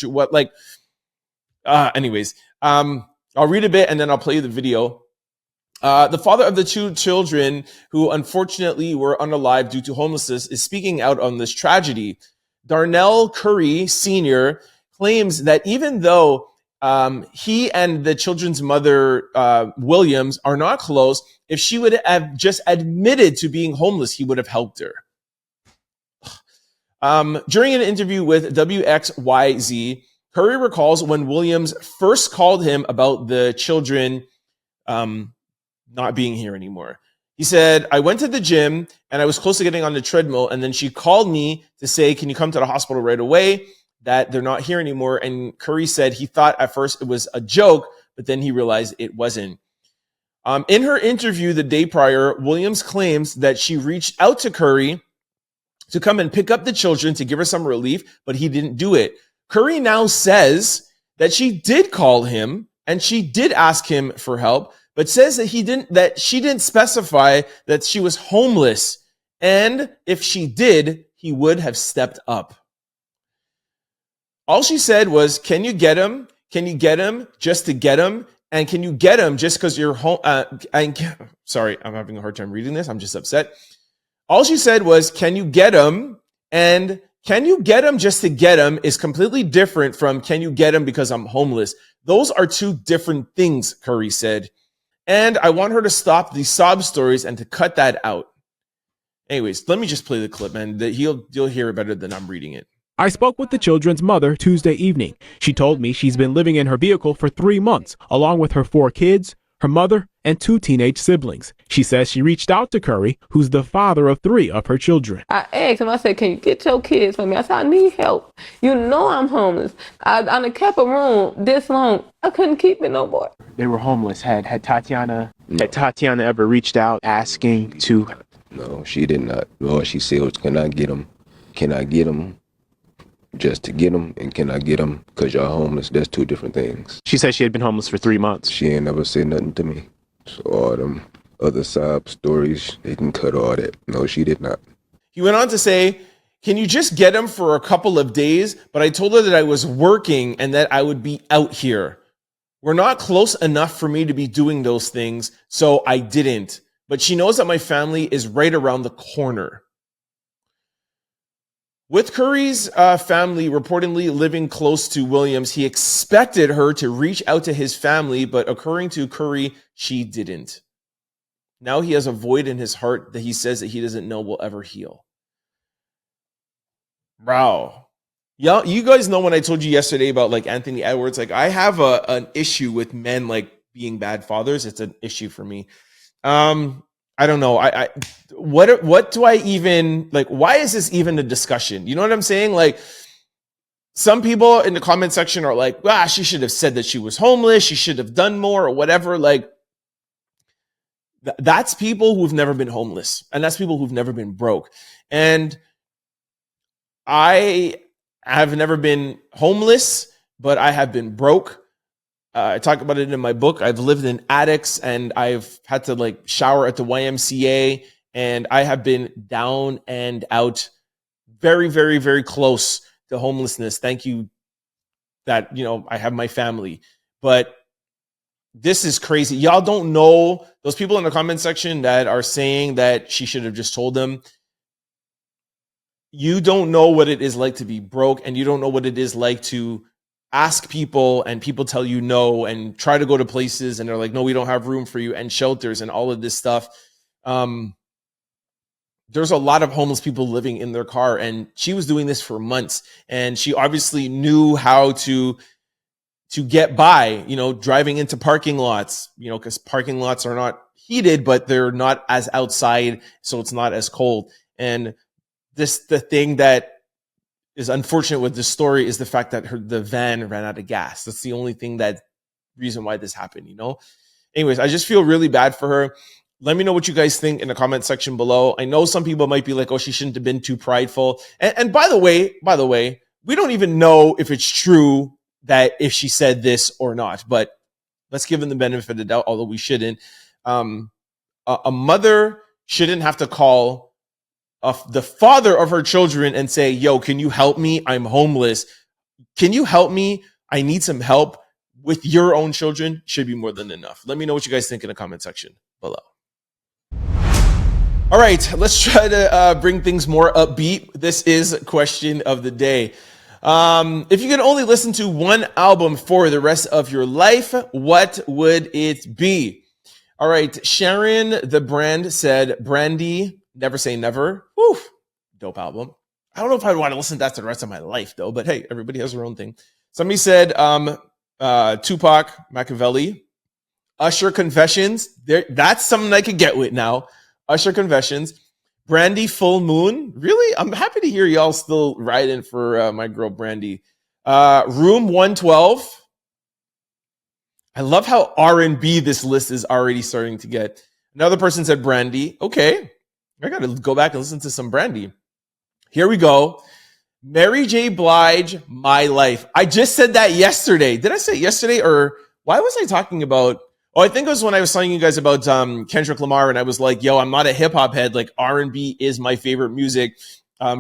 anyways, I'll read a bit and then I'll play you the video. The father of the 2 children who unfortunately were unalive due to homelessness is speaking out on this tragedy. Darnell Curry Sr. claims that even though he and the children's mother, Williams, are not close, if she would have just admitted to being homeless, he would have helped her. During an interview with WXYZ, Curry recalls when Williams first called him about the children not being here anymore. He said, I went to the gym and I was close to getting on the treadmill. And then she called me to say, can you come to the hospital right away? That they're not here anymore. And Curry said he thought at first it was a joke, but then he realized it wasn't. In her interview the day prior, Williams claims that she reached out to Curry to come and pick up the children to give her some relief, but he didn't do it. Curry now says that she did call him and she did ask him for help, but says that she didn't specify that she was homeless. And if she did, he would have stepped up. All she said was, can you get him? Can you get him just to get him? And can you get him just because you're home? Sorry, I'm having a hard time reading this. I'm just upset. All she said was, can you get him? And can you get him just to get him is completely different from can you get him because I'm homeless. Those are two different things, Curry said. And I want her to stop these sob stories and to cut that out. Anyways, let me just play the clip, man. You'll hear it better than I'm reading it.
I spoke with the children's mother Tuesday evening. She told me she's been living in her vehicle for 3 months, along with her 4 kids, her mother, and 2 teenage siblings. She says she reached out to Curry, who's the father of 3 of her children.
I asked him, I said, can you get your kids for me? I said, I need help. You know I'm homeless. I done kept a room this long. I couldn't keep it no more.
They were homeless. Had Tatiana ever reached out asking to?
No, she did not. All she said was, can I get them? Can I get them? Just to get them, and can I get them because y'all homeless? That's 2 different things.
She said she had been homeless for 3 months.
She ain't never said nothing to me. So all them other sob stories, they can cut all that. No, she did not.
He went on to say, can you just get him for a couple of days? But I told her that I was working and that I would be out here. We're not close enough for me to be doing those things, so I didn't. But she knows that my family is right around the corner. With Curry's family reportedly living close to Williams, he expected her to reach out to his family, but according to Curry, she didn't. Now he has a void in his heart that he says that he doesn't know will ever heal. Wow. Yeah, you guys know when I told you yesterday about like Anthony Edwards, like I have an issue with men like being bad fathers. It's an issue for me. I don't know. What do I even like? Why is this even a discussion? You know what I'm saying? Like some people in the comment section are like, she should have said that she was homeless. She should have done more or whatever. Like that's people who've never been homeless and that's people who've never been broke. And I have never been homeless, but I have been broke. I talk about it in my book. I've lived in attics and I've had to like shower at the YMCA and I have been down and out, very, very, very close to homelessness. Thank you that, I have my family, but this is crazy. Y'all don't know those people in the comment section that are saying that she should have just told them. You don't know what it is like to be broke and you don't know what it is like to ask people and people tell you no and try to go to places and they're like, no, we don't have room for you and shelters and all of this stuff. There's a lot of homeless people living in their car and she was doing this for months and she obviously knew how to get by, driving into parking lots, because parking lots are not heated, but they're not as outside. So it's not as cold. And the thing that is unfortunate with this story is the fact that the van ran out of gas. That's the only reason why this happened, Anyways, I just feel really bad for her. Let me know what you guys think in the comment section below. I know some people might be like, oh, she shouldn't have been too prideful. And by the way, we don't even know if it's true that if she said this or not, but let's give them the benefit of the doubt, although we shouldn't. A mother shouldn't have to call the father of her children and say, yo, can you help me? I'm homeless. Can you help me? I need some help with your own children. Should be more than enough. Let me know what you guys think in the comment section below. All right, let's try to bring things more upbeat. This is question of the day. If you could only listen to one album for the rest of your life, what would it be? All right, Sharon, the brand, said Brandy, Never Say Never. Woo, dope album. I don't know if I'd want to listen to that for the rest of my life, though, but hey, everybody has their own thing. Somebody said Tupac, Machiavelli. Usher, Confessions. That's something I could get with now. Usher Confessions. Brandy Full Moon. Really? I'm happy to hear y'all still riding for my girl Brandy. Room 112. I love how R&B this list is already starting to get. Another person said Brandy. Okay. I got to go back and listen to some Brandy. Here we go. Mary J. Blige, My Life. I just said that yesterday. Did I say it yesterday, or why was I talking about? Oh, I think it was when I was telling you guys about Kendrick Lamar, and I was like, yo, I'm not a hip hop head. Like, R&B is my favorite music.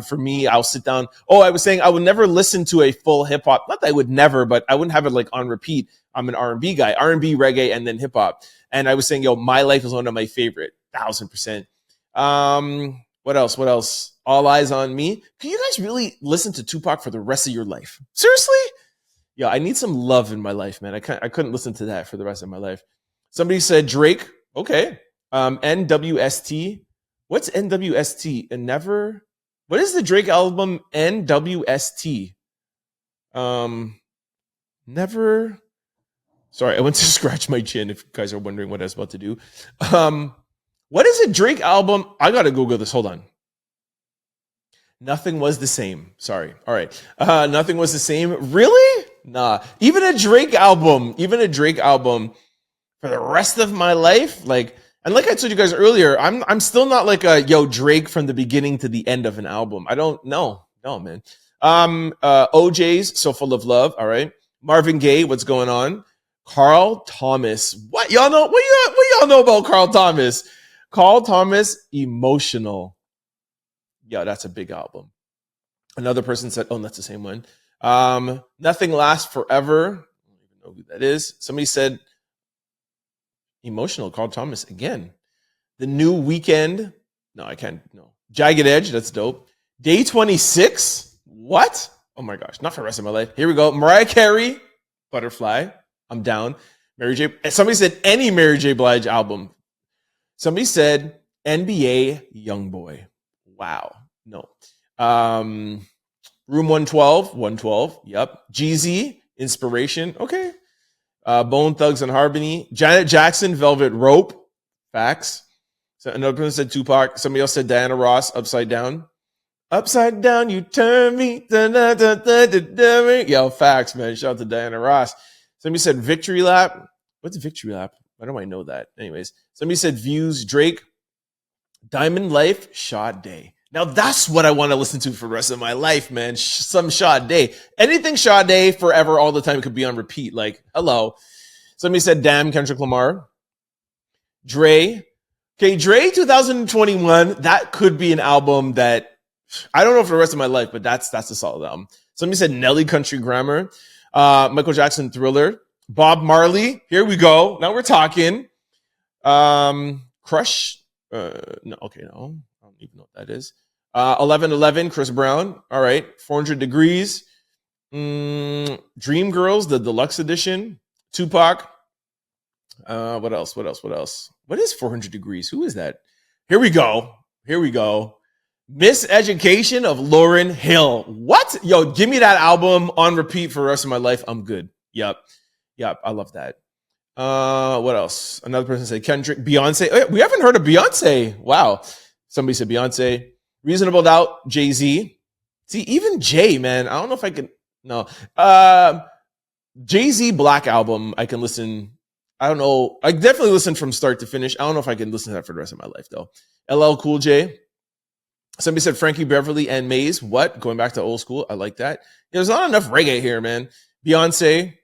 For me, I'll sit down. Oh, I was saying I would never listen to a full hip hop. Not that I would never, but I wouldn't have it like on repeat. I'm an R&B guy, R&B, reggae, and then hip hop. And I was saying, yo, My Life is one of my favorite, 1000%. What else? All Eyes on Me. Can you guys really listen to Tupac for the rest of your life? Seriously? Yeah, I need some love in my life, man. I couldn't listen to that for the rest of my life. Somebody said Drake. Okay. NWST. What's NWST? And never. What is the Drake album NWST? Never. Sorry, I went to scratch my chin if you guys are wondering what I was about to do. What is a Drake album? I gotta Google this. Hold on. Nothing Was the Same. Sorry. All right. Nothing Was the Same. Really? Nah. Even a Drake album for the rest of my life. Like, and like I told you guys earlier, I'm still not like a Drake from the beginning to the end of an album. I don't know. No, man. OJ's So Full of Love. All right. Marvin Gaye, What's Going On? Carl Thomas. What y'all know? What y'all know about Carl Thomas? Carl Thomas, Emotional. Yeah, that's a big album. Another person said, oh, that's the same one. Nothing Lasts Forever. I don't even know who that is. Somebody said Emotional, Carl Thomas again. The New Weekend. No, I can't. No. Jagged Edge. That's dope. Day 26. What? Oh my gosh. Not for the rest of my life. Here we go. Mariah Carey. Butterfly. I'm down. Mary J. Somebody said any Mary J. Blige album. Somebody said NBA Youngboy. Wow. No. Room 112. Yep. Jeezy. Inspiration. Okay. Bone Thugs and Harmony. Janet Jackson, Velvet Rope. Facts. So another person said Tupac. Somebody else said Diana Ross, Upside Down. Upside down, you turn me. Yo, facts, man. Shout out to Diana Ross. Somebody said Victory Lap. What's Victory Lap? Why do I know that? Anyways, somebody said Views, Drake. Diamond Life, Sade. Now that's what I want to listen to for the rest of my life, man. Some Sade. Anything Sade forever, all the time, could be on repeat. Like, hello. Somebody said Damn, Kendrick Lamar. Dre. Okay, Dre 2021. That could be an album that I don't know for the rest of my life, but that's a solid album. Somebody said Nelly, Country Grammar. Michael Jackson, Thriller. Bob Marley. Here we go. Now we're talking. Crush. No. I don't even know what that is. 11:11, Chris Brown. All right. 400 Degrees. Dream Girls, the deluxe edition. Tupac. What else? What is 400 Degrees? Who is that? Here we go. Miseducation of Lauryn Hill. What? Yo, give me that album on repeat for the rest of my life. I'm good. Yep. I love that. What else? Another person said Kendrick. Beyonce. Oh, yeah, we haven't heard of Beyonce. Wow. Somebody said Beyonce. Reasonable Doubt. Jay-Z. See, even Jay, man. I don't know if I can. No. Jay-Z Black Album. I can listen. I don't know. I definitely listen from start to finish. I don't know if I can listen to that for the rest of my life, though. LL Cool J. Somebody said Frankie Beverly and Maze. What? Going back to old school. I like that. There's not enough reggae here, man. Beyonce.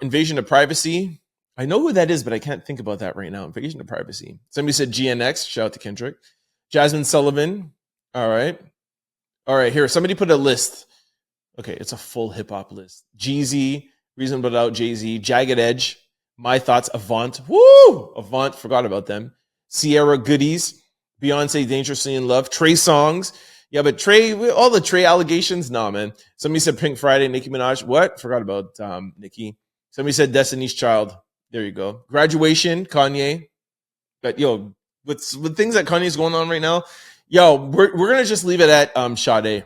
Invasion of Privacy. I know who that is, but I can't think about that right now. Invasion of Privacy. Somebody said GNX. Shout out to Kendrick. Jasmine Sullivan. All right. Here, somebody put a list. Okay, it's a full hip hop list. Jeezy, Reasonable Doubt, Jay-Z, Jagged Edge, My Thoughts, Avant. Woo! Avant, forgot about them. Sierra Goodies, Beyonce, Dangerously in Love, Trey Songs. Yeah, but Trey, all the Trey allegations, nah, man. Somebody said Pink Friday, Nicki Minaj. What? Forgot about Nicki. Somebody said Destiny's Child. There you go. Graduation, Kanye. But yo, with things that Kanye's going on right now, yo, we're gonna just leave it at Sade.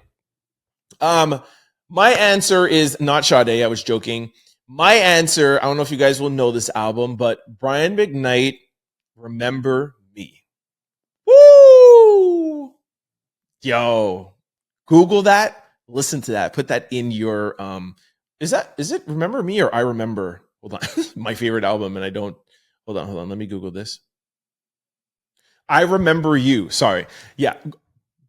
My answer is not Sade. I was joking. My answer, I don't know if you guys will know this album, but Brian McKnight, Remember Me. Woo! Yo, Google that. Listen to that. Put that in your is it Remember Me or I Remember? Hold on. My favorite album, and I don't hold on. Let me Google this. I Remember You. Sorry. Yeah.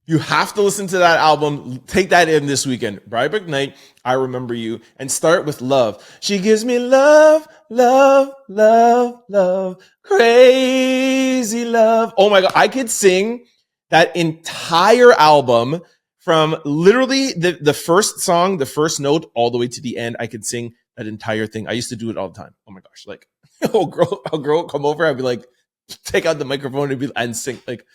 You have to listen to that album. Take that in this weekend. Brian McKnight, I Remember You, and start with Love. She gives me love, love, love, love, crazy love. Oh my God. I could sing that entire album from literally the first song, the first note, all the way to the end. I could sing that entire thing. I used to do it all the time. Oh my gosh. Like, a girl would come over. I'd be like, take out the microphone and sing like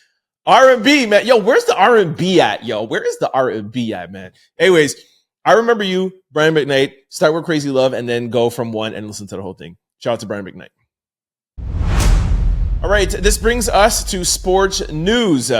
R&B, man. Yo, where's the R&B at, yo? Where is the R&B at, man? Anyways, I Remember You, Brian McKnight. Start with Crazy Love and then go from one and listen to the whole thing. Shout out to Brian McKnight. All right, this brings us to sports news.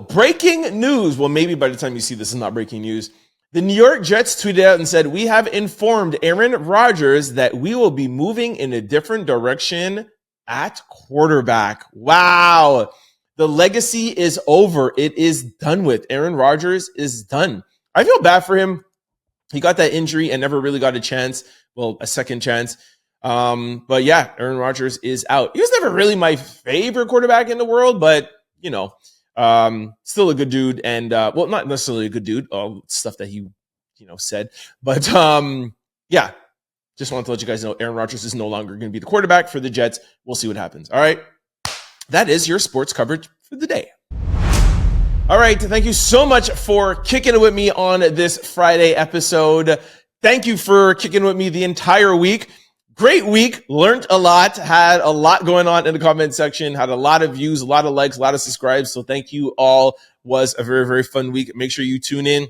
Breaking news. Well, maybe by the time you see this, it's not breaking news. The New York Jets tweeted out and said, "We have informed Aaron Rodgers that we will be moving in a different direction at quarterback." Wow. The legacy is over. It is done with. Aaron Rodgers is done. I feel bad for him. He got that injury and never really got a chance. Well, a second chance. But yeah, Aaron Rodgers is out. He was never really my favorite quarterback in the world, but you know, still a good dude. And well, not necessarily a good dude. All stuff that he, said. But yeah, just wanted to let you guys know Aaron Rodgers is no longer going to be the quarterback for the Jets. We'll see what happens. All right. That is your sports coverage for the day. All right. Thank you so much for kicking it with me on this Friday episode. Thank you for kicking with me the entire week. Great week. Learned a lot. Had a lot going on in the comment section. Had a lot of views, a lot of likes, a lot of subscribes. So thank you all. Was a very, very fun week. Make sure you tune in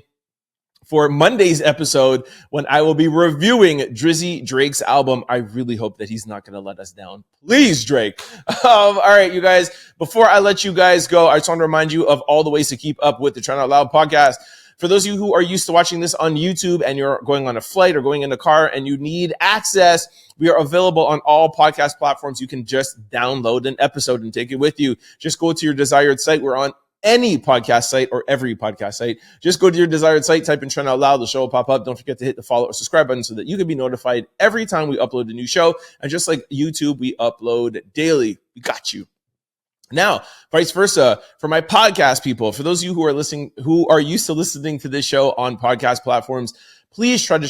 for Monday's episode when I will be reviewing Drizzy Drake's album. I really hope that he's not going to let us down. Please, Drake. All right, you guys, before I let you guys go, I just want to remind you of all the ways to keep up with the Trying Out Loud podcast. For those of you who are used to watching this on YouTube and you're going on a flight or going in a car and you need access, we are available on all podcast platforms. You can just download an episode and take it with you. Just go to your desired site. We're on any podcast site or every podcast site. Just go to your desired site, type in Trying Out Loud, the show will pop up. Don't forget to hit the follow or subscribe button so that you can be notified every time we upload a new show. And just like YouTube, we upload daily. We got you. Now, vice versa, for my podcast people, for those of you who are listening, who are used to listening to this show on podcast platforms, please try to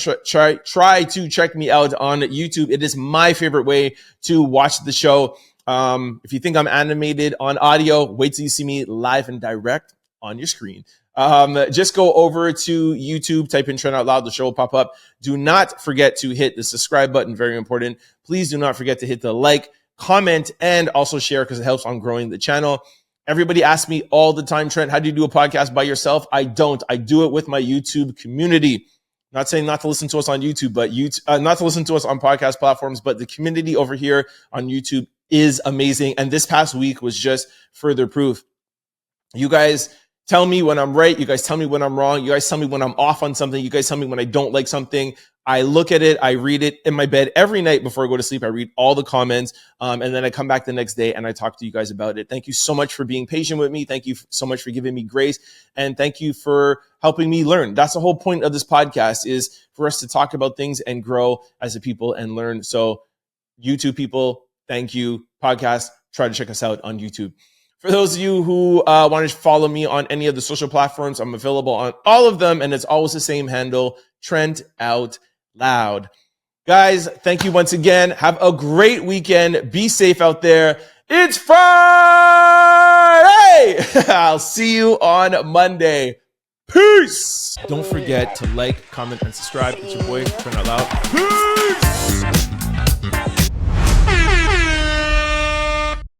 check me out on YouTube. It is my favorite way to watch the show. If you think I'm animated on audio, wait till you see me live and direct on your screen. Just go over to YouTube, type in Trying Out Loud, the show will pop up. Do not forget to hit the subscribe button, very important. Please do not forget to hit the like, comment, and also share because it helps on growing the channel. Everybody asks me all the time, Trent, how do you do a podcast by yourself? I don't. I do it with my YouTube community. Not saying not to listen to us on YouTube, but not to listen to us on podcast platforms, but the community over here on YouTube is amazing. And this past week was just further proof. You guys tell me when I'm right. You guys tell me when I'm wrong. You guys tell me when I'm off on something. You guys tell me when I don't like something. I look at it. I read it in my bed every night before I go to sleep. I read all the comments. And then I come back the next day and I talk to you guys about it. Thank you so much for being patient with me. Thank you so much for giving me grace. And thank you for helping me learn. That's the whole point of this podcast, is for us to talk about things and grow as a people and learn. So YouTube people, thank you. Podcast, try to check us out on YouTube. For those of you who want to follow me on any of the social platforms, I'm available on all of them, and it's always the same handle, Trent Out Loud. Guys, thank you once again. Have a great weekend. Be safe out there. It's Friday! I'll see you on Monday. Peace! Don't forget to like, comment, and subscribe. It's your boy, Trent Out Loud. Peace!